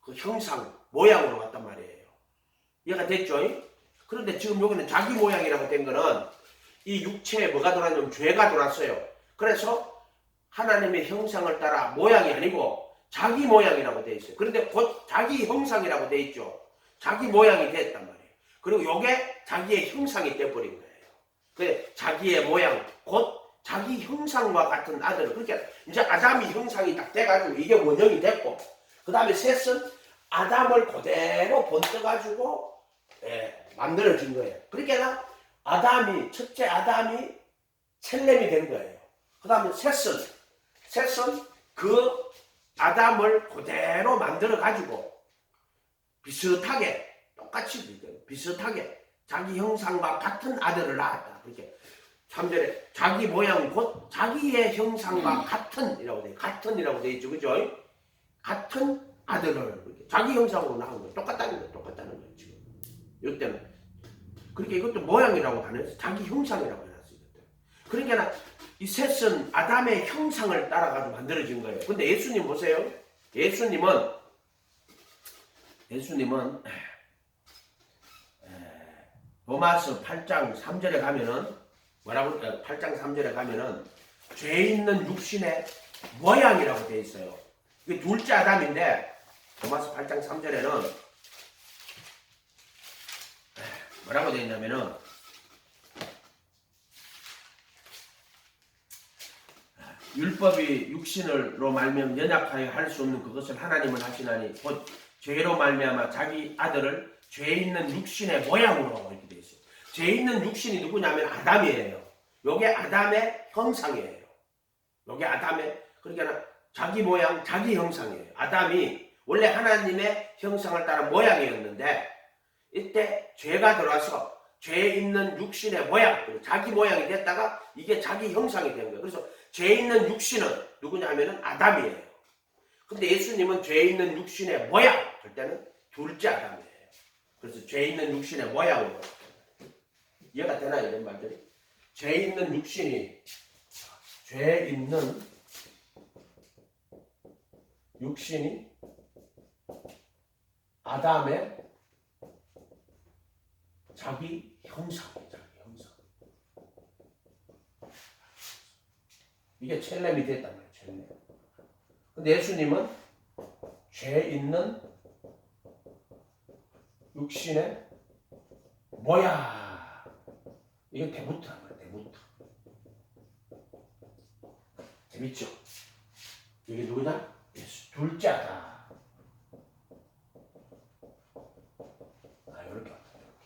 그 형상, 모양으로 왔단 말이에요. 이해가 됐죠? 그런데 지금 여기는 자기 모양이라고 된 거는 이 육체에 뭐가 돌았냐면 죄가 돌았어요. 그래서 하나님의 형상을 따라 모양이 아니고 자기 모양이라고 돼 있어요. 그런데 곧 자기 형상이라고 돼 있죠. 자기 모양이 됐단 말이에요. 그리고 요게 자기의 형상이 돼버린 거예요. 그 자기의 모양, 곧 자기 형상과 같은 아들을, 그러니까 이제 아담이 형상이 딱 돼가지고 이게 원형이 됐고, 그 다음에 셋은 아담을 그대로 본떠가지고 만들어진 거예요. 그러니까 첫째 아담이 셀렘이 된 거예요. 그 다음에 셋은 그 아담을 그대로 만들어가지고 비슷하게, 똑같이 비슷하게 자기 형상과 같은 아들을 낳았다. 그렇게 3절에 자기 모양 곧 자기의 형상과 같은이라고 돼, 같은이라고 돼 있죠, 그죠? 같은 아들을 자기 형상으로 낳은 거예요. 똑같다는 거예요, 지금. 이때는 그러니까 이것도 모양이라고 안 해서 자기 형상이라고 해놨어요. 그러니까 이 셋은 아담의 형상을 따라가지고 만들어진 거예요. 근데 예수님 보세요. 예수님은 로마서 8장 3절에 가면은 뭐라고 8장 3절에 가면은 죄 있는 육신의 모양이라고 되어 있어요. 이게 둘째 아담인데 로마서 8장 3절에는 뭐라고 되어 있냐면은 율법이 육신으로 말미암아 연약하여 할 수 없는 그것을 하나님은 하시나니 곧 죄로 말미암아 자기 아들을 죄 있는 육신의 모양으로 이렇게 되어 있어요. 죄 있는 육신이 누구냐면 아담이에요. 요게 아담의 형상이에요. 요게 아담의, 그러니까 자기 모양, 자기 형상이에요. 아담이 원래 하나님의 형상을 따른 모양이었는데 이때 죄가 들어와서 죄 있는 육신의 모양, 자기 모양이 됐다가 이게 자기 형상이 된 거예요. 그래서 죄 있는 육신은 누구냐면은 아담이에요. 근데 예수님은 죄 있는 육신의 모양 할 때는 둘째 아담이에요. 그래서 죄 있는 육신의 모양으로. 이해가 되나요, 이런 말들이? 죄 있는 육신이, 죄 있는 육신이 아담의 자기 형상이에요, 자기 형상. 이게 첼렘이 됐단 말이에요, 첼렘. 근데 예수님은 죄 있는 육신의 모양. 이게 대부트란 말이에요, 대부트. 재밌죠? 이게 누구냐? 예수, 둘째 아담. 이렇게 왔다, 이렇게.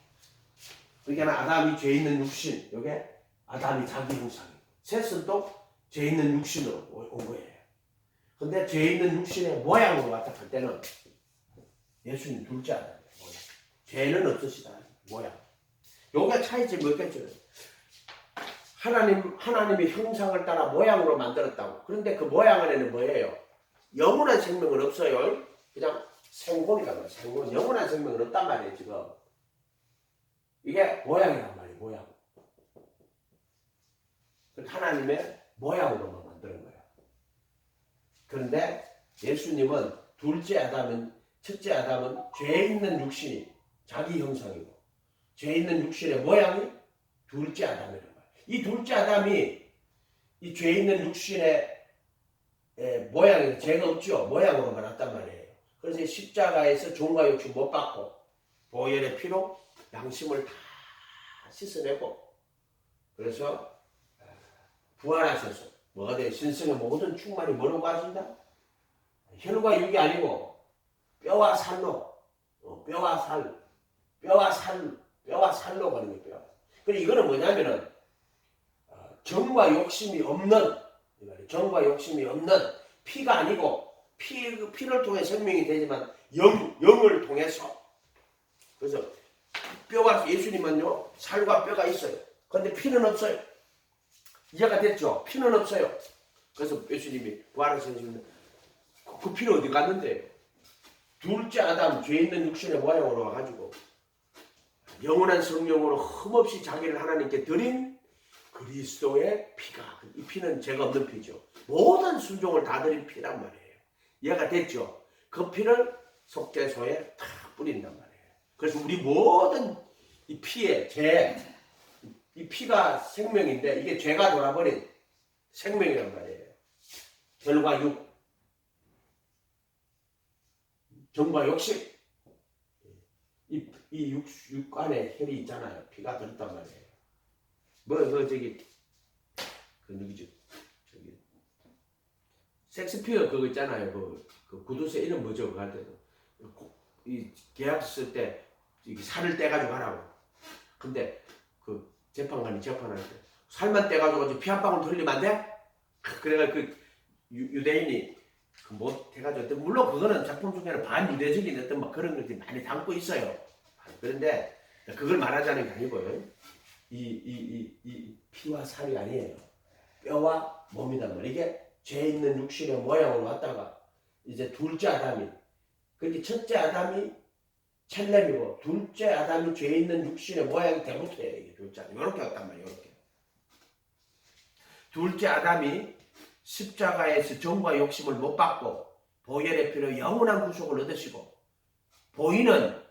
그러니까 아담이 죄 있는 육신, 요게 아담이 자기 형상이에요. 셋은 또 죄 있는 육신으로 온 거예요. 근데 죄 있는 육신의 모양으로 왔다 할 때는 예수님 둘째 아담이에요. 모양. 죄는 없으시다. 모양. 요게 차이점이 뭐겠죠? 하나님의 형상을 따라 모양으로 만들었다고. 그런데 그 모양 안에는 뭐예요? 영원한 생명은 없어요. 그냥 생혼이란 말이에요. 생혼. 영원한 생명은 없단 말이에요, 지금. 이게 모양이란 말이에요, 모양. 하나님의 모양으로만 만드는 거예요. 그런데 예수님은 첫째 아담은 죄 있는 육신이 자기 형상이고, 죄 있는 육신의 모양이 둘째 아담이라는 거예요. 이 둘째 아담이 이 죄 있는 육신의 모양이 죄가 없죠. 모양으로만 왔단 말이에요. 그래서 십자가에서 종과 욕심 못 받고 보혈의 피로 양심을 다 씻어내고, 그래서 부활하셔서 뭐가 돼요? 신성의 모든 충만이 뭐라고 하신다? 혈과 육이 아니고 뼈와 살로, 뼈와 살로 가는 거예요. 그리고 이거는 뭐냐면은 정과 욕심이 없는, 피가 아니고 피를 통해 생명이 되지만 영을 통해서. 그래서 뼈가, 예수님은요 살과 뼈가 있어요. 그런데 피는 없어요. 이해가 됐죠? 피는 없어요. 그래서 예수님이 부활하신 그 피는 어디 갔는데? 둘째 아담, 죄 있는 육신의 모양으로 와가지고 영원한 성령으로 흠없이 자기를 하나님께 드린 그 그리스도의 피가, 이 피는 죄가 없는 피죠. 모든 순종을 다 드린 피란 말이에요. 이해가 됐죠? 그 피를 속죄소에 탁 뿌린단 말이에요. 그래서 우리 모든 이 피에 이 피가 생명인데 이게 죄가 돌아버린 생명이란 말이에요. 혈과 육, 정과 욕심. 이 육 안에 혈이 있잖아요. 피가 들었단 말이에요. 누구죠? 섹스피어 그거 있잖아요. 그 구두쇠 이름 뭐죠? 그거 할 때도. 이 계약 쓸 때 살을 떼가지고 하라고. 근데 그 재판관이 재판할 때 살만 떼가지고 피 한 방울 흘리면 안 돼? 그래가 그 유대인이 못 해가지고, 물론 그거는 작품 중에는 반유대적인 어떤 막 그런 것들이 많이 담고 있어요. 그런데 그걸 말하자는 게 아니고요. 이 피와 살이 아니에요. 뼈와 몸이단 말이에요. 이게 죄 있는 육신의 모양으로 왔다가 이제 둘째 아담이, 그렇게 첫째 아담이 첼렘이고 둘째 아담이 죄 있는 육신의 모양이 대부터예요. 이게 둘째 아담 이렇게 왔단 말이에요. 이렇게. 둘째 아담이 십자가에서 정과 욕심을 못 받고 보혈의 피로 영원한 구속을 얻으시고 보이는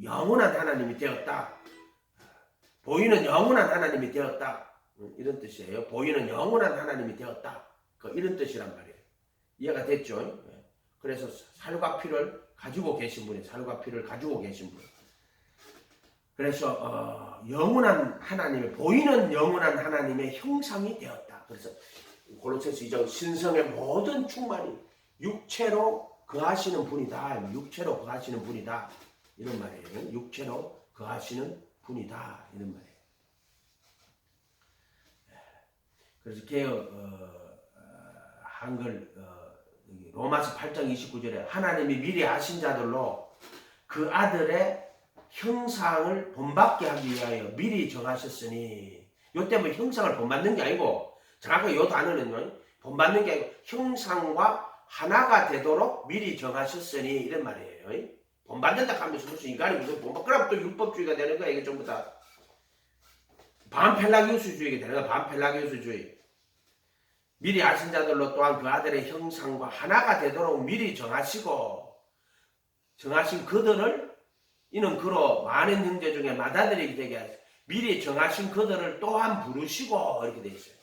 영원한 하나님이 되었다. 보이는 영원한 하나님이 되었다. 이런 뜻이에요. 보이는 영원한 하나님이 되었다. 이런 뜻이란 말이에요. 이해가 됐죠? 그래서 살과 피를 가지고 계신 분이 살과 피를 가지고 계신 분. 그래서 영원한 하나님의 보이는 영원한 하나님의 형상이 되었다. 그래서 골로새서 2장 신성의 모든 충만이 육체로 거하시는 분이다. 육체로 거하시는 분이다. 이런 말이에요. 육체로 거하시는 분이다. 이런 말이에요. 그래서 개혁 한글 로마서 8장 29절에 하나님이 미리 아신 자들로 그 아들의 형상을 본받게 하기 위하여 미리 정하셨으니, 요때 뭐 형상을 본받는 게 아니고 정확하게 요 단어는요, 본받는 게 아니고 형상과 하나가 되도록 미리 정하셨으니 이런 말이에요. 본받는다 하면서 무슨 인간이 무슨 본받, 그럼 또 율법주의가 되는 거야. 이게 전부 다 반펠라기우스주의가 되는 거야. 반펠라기우스주의. 미리 아신 자들로 또한 그 아들의 형상과 하나가 되도록 미리 정하시고, 정하신 그들을 이는 그로 많은 형제 중에 맏아들이 되게 하시고 미리 정하신 그들을 또한 부르시고, 이렇게 되어 있어요.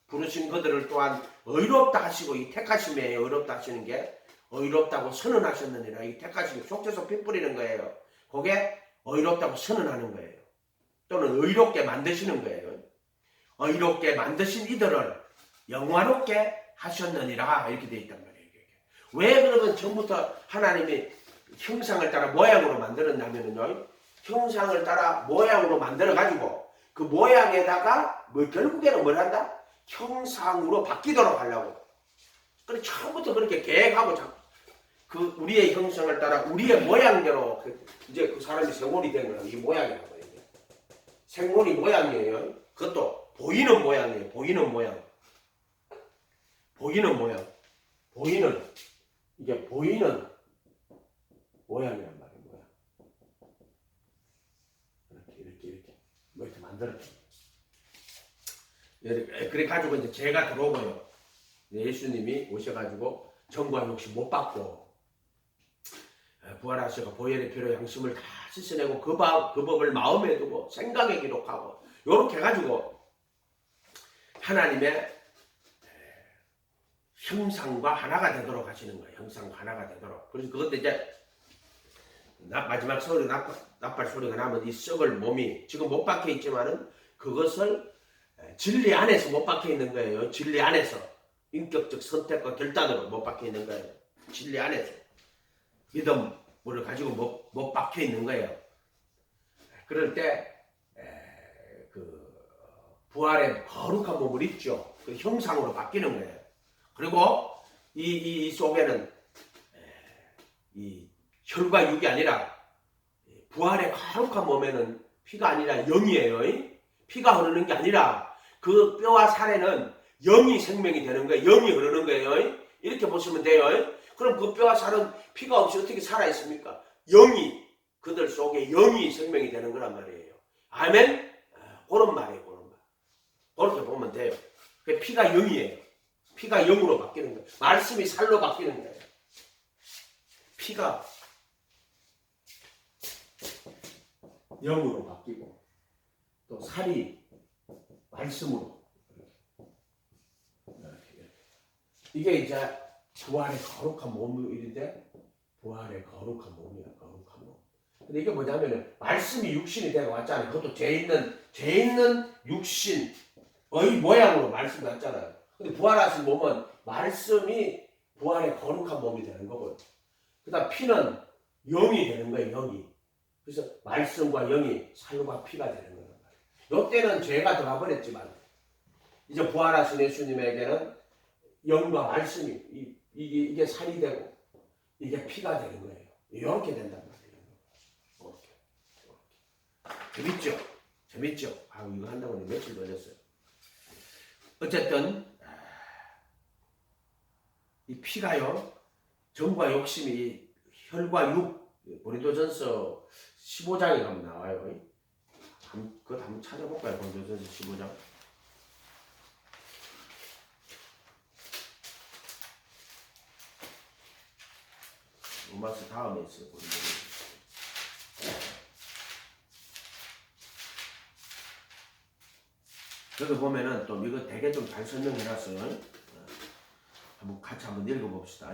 부르신 그들을 또한 의롭다 하시고, 이 택하심이에요. 의롭다 하시는 게 의롭다고 선언하셨느니라. 이 택하심이 속죄소 피 뿌리는 거예요. 그게 의롭다고 선언하는 거예요. 또는 의롭게 만드시는 거예요. 의롭게 만드신 이들을 영화롭게 하셨느니라. 이렇게 되어 있단 말이에요. 왜 그러면 처음부터 하나님이 형상을 따라 모양으로 만들었냐면요, 형상을 따라 모양으로 만들어가지고 그 모양에다가 결국에는 뭘 한다? 형상으로 바뀌도록 하려고. 그래 처음부터 그렇게 계획하고 그 우리의 형상을 따라 우리의 모양대로 이제 그 사람이 생물이 된 거는 이 모양이라고 해요. 생물이 모양이에요. 그것도 보이는 모양이에요. 보이는 모양. 이게 보이는 모양이란 말이에요. 모양. 이렇게 뭐 이렇게 만들었죠. 그래 가지고 이제 죄가 들어오고요. 예수님이 오셔가지고 정과 욕심 못 받고 부활하셔서 보혈의 피로 양심을 다 씻어내고 그 법을 마음에 두고 생각에 기록하고 요렇게 해가지고 하나님의 형상과 하나가 되도록 하시는 거예요. 형상과 하나가 되도록. 그래서 그것도 이제 마지막 소리 나팔 소리가 나면 이 썩을 몸이 지금 못 박혀 있지만은 그것을 진리 안에서 못 박혀 있는 거예요. 진리 안에서 인격적 선택과 결단으로 못 박혀 있는 거예요. 진리 안에서 믿음을 가지고 못 박혀 있는 거예요. 그럴 때 그 부활의 거룩한 몸을 입죠. 그 형상으로 바뀌는 거예요. 그리고 이 속에는 이 혈과 육이 아니라 부활의 거룩한 몸에는 피가 아니라 영이에요. 피가 흐르는 게 아니라 그 뼈와 살에는 영이 생명이 되는 거예요. 영이 흐르는 거예요. 이렇게 보시면 돼요. 그럼 그 뼈와 살은 피가 없이 어떻게 살아있습니까? 영이, 그들 속에 영이 생명이 되는 거란 말이에요. 아멘? 그런 말이에요. 그런 말. 그렇게 보면 돼요. 그 피가 영이에요. 피가 영으로 바뀌는 거예요. 말씀이 살로 바뀌는 거예요. 피가 영으로 바뀌고 또 살이 말씀으로 이게 이제 부활의 거룩한 몸인데 부활의 거룩한 몸이야. 거룩한 몸. 근데 이게 뭐냐면은 말씀이 육신이 되어 왔잖아요. 그것도 죄 있는 육신의 모양으로 말씀이 왔잖아요. 근데 부활하신 몸은 말씀이 부활의 거룩한 몸이 되는 거고요. 그 다음 피는 영이 되는 거예요. 영이. 그래서 말씀과 영이 살과 피가 되는 거예요. 이때는 죄가 들어가 버렸지만 이제 부활하신 예수님에게는 영과 말씀이 이게 살이 되고 이게 피가 되는 거예요. 이렇게 된단 말이에요. 이렇게. 재밌죠? 아, 이거 한다고 며칠 걸렸어요. 어쨌든 이 피가요, 정과 욕심이 혈과 육, 고린도전서 15장에 가면 나와요. 그거 한번 찾아볼까요? 고린도전서 15장. 로마서 다음에 있어요. 여기 보면은 또 이거 되게 좀 잘 설명해놨어요. 한번 같이 한번 읽어봅시다.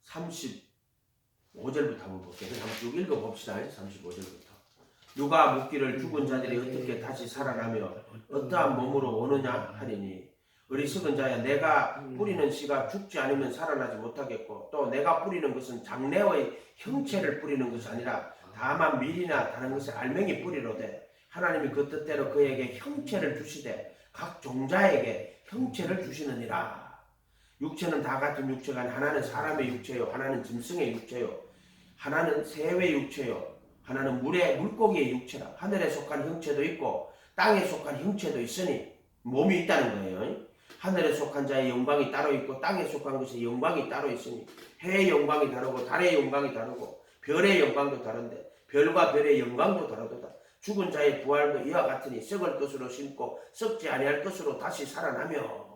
35절부터 한번 볼게요. 한번 쭉 읽어봅시다. 35절부터. 누가 묻기를 죽은 자들이 어떻게 다시 살아나며 어떠한 몸으로 오느냐 하리니 어리석은 자야, 내가 뿌리는 씨가 죽지 않으면 살아나지 못하겠고 또 내가 뿌리는 것은 장래의 형체를 뿌리는 것이 아니라 다만 밀이나 다른 것을 알맹이 뿌리로되 하나님이 그 뜻대로 그에게 형체를 주시되 각 종자에게 형체를 주시느니라. 육체는 다 같은 육체가 아니 하나는 사람의 육체요, 하나는 짐승의 육체요, 하나는 새의 육체요, 하나는 물고기의 육체라. 하늘에 속한 형체도 있고 땅에 속한 형체도 있으니 몸이 있다는 거예요. 하늘에 속한 자의 영광이 따로 있고 땅에 속한 것의 영광이 따로 있으니 해의 영광이 다르고 달의 영광이 다르고 별의 영광도 다른데 별과 별의 영광도 다르도다. 죽은 자의 부활도 이와 같으니 썩을 것으로 심고 썩지 아니할 것으로 다시 살아나며.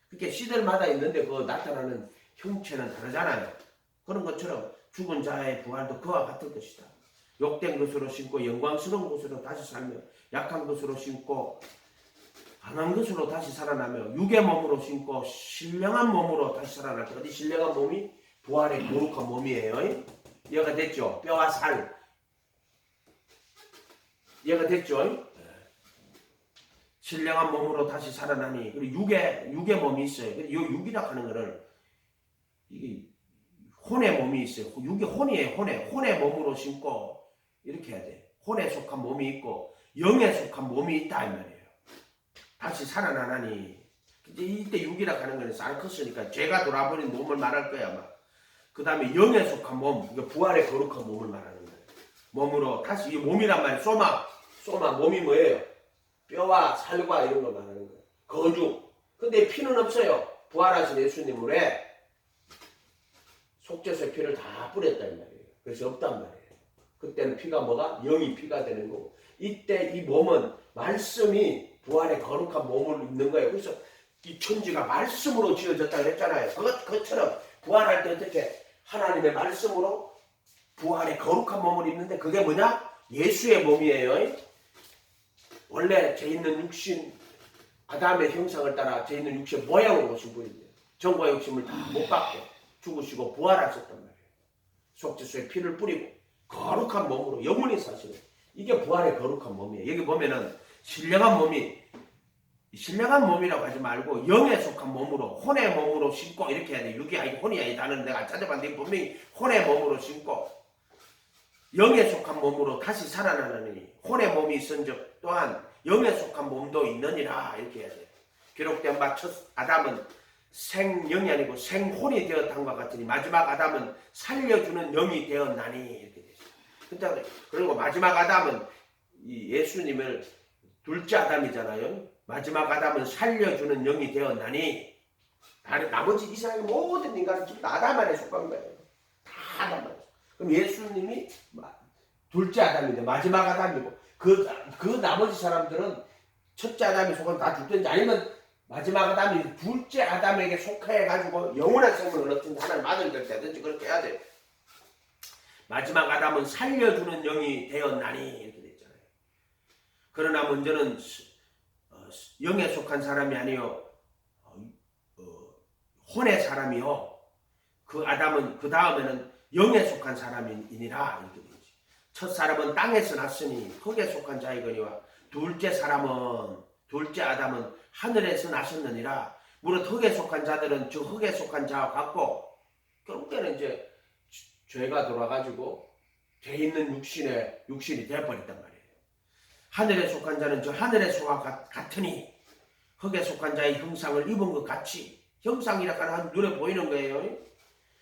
그렇게 시들마다 있는데 그 나타나는 형체는 다르잖아요. 그런 것처럼 죽은 자의 부활도 그와 같은 것이다. 욕된 것으로 심고 영광스러운 것으로 다시 살며 약한 것으로 심고 강한 것으로 다시 살아나며 육의 몸으로 심고 신령한 몸으로 다시 살아날 때 어디 신령한 몸이 부활의 거룩한 몸이에요. 이해가 됐죠? 뼈와 살 이해가 됐죠? 신령한 몸으로 다시 살아나니 그리고 육의 몸이 있어요. 이 육이라 하는 거는 이게 혼의 몸이 있어요. 육이 혼이에요. 혼의 몸으로 심고 이렇게 해야 돼. 혼에 속한 몸이 있고 영에 속한 몸이 있다 이 말이에요. 다시 살아나나니 이때 육이라 하는 거는 쌍크스니까 죄가 돌아버린 몸을 말할 거야 아마. 그 다음에 영에 속한 몸, 부활의 거룩한 몸을 말하는 거예요. 몸으로 다시 이 몸이란 말이 소마 몸이 뭐예요? 뼈와 살과 이런 걸 말하는 거예요. 거죽. 근데 피는 없어요. 부활하신 예수님은 왜? 속죄소의 피를 다 뿌렸단 말이에요. 그래서 없단 말이에요. 그때는 피가 뭐가? 영이 피가 되는 거고 이때 이 몸은 말씀이 부활의 거룩한 몸을 입는 거예요. 그래서 이 천지가 말씀으로 지어졌다 그랬잖아요. 그것처럼 부활할 때 어떻게 하나님의 말씀으로 부활의 거룩한 몸을 입는데 그게 뭐냐? 예수의 몸이에요. 원래 죄 있는 육신 아담의 형상을 따라 죄 있는 육신의 모양으로 오신 분인데 정과 욕심을 다 못 받고 죽으시고 부활하셨단 말이에요. 속죄소에 피를 뿌리고 거룩한 몸으로 영원히 사시는 이게 부활의 거룩한 몸이에요. 여기 보면은 신령한 몸이라고 하지 말고 영에 속한 몸으로 혼의 몸으로 심고 이렇게 해야 돼. 육이 아니고 혼이 아니다는 내가 찾아봤는데 분명히 혼의 몸으로 심고 영에 속한 몸으로 다시 살아나느니 혼의 몸이 있은즉 또한 영에 속한 몸도 있느니라 이렇게 해야 돼. 기록된 바 첫 아담은 생영이 아니고 생혼이 되었단과 같으니 마지막 아담은 살려주는 영이 되었나니 이렇게 되죠. 그리고 마지막 아담은 이 예수님을 둘째 아담이잖아요. 마지막 아담은 살려주는 영이 되었나니 나머지 이스라엘 모든 인간은 지금 아담 안에 속한 거예요. 다 아담 안에. 그럼 예수님이 둘째 아담인데 마지막 아담이고 그 나머지 사람들은 첫째 아담에 속한 다 죽든지 아니면 마지막 아담이 둘째 아담에게 속해가지고 영원한 생명을 얻든지 하나님 아들 될 때든지 그렇게 해야 돼. 마지막 아담은 살려주는 영이 되었나니 이렇게 돼 있잖아요. 그러나 먼저는 영에 속한 사람이 아니요 혼의 사람이요. 그 아담은 그 다음에는 영에 속한 사람이니라 이렇게 돼 있지. 첫 사람은 땅에서 났으니 흙에 속한 자이거니와 둘째 아담은 하늘에서 나셨느니라. 무릇 흙에 속한 자들은 저 흙에 속한 자와 같고 결국에는 이제 죄가 돌아가지고 죄 있는 육신이 되어버렸단 말이에요. 하늘에 속한 자는 저 하늘의 소와 같으니 흙에 속한 자의 형상을 입은 것 같이 형상이라 하는 눈에 보이는 거예요.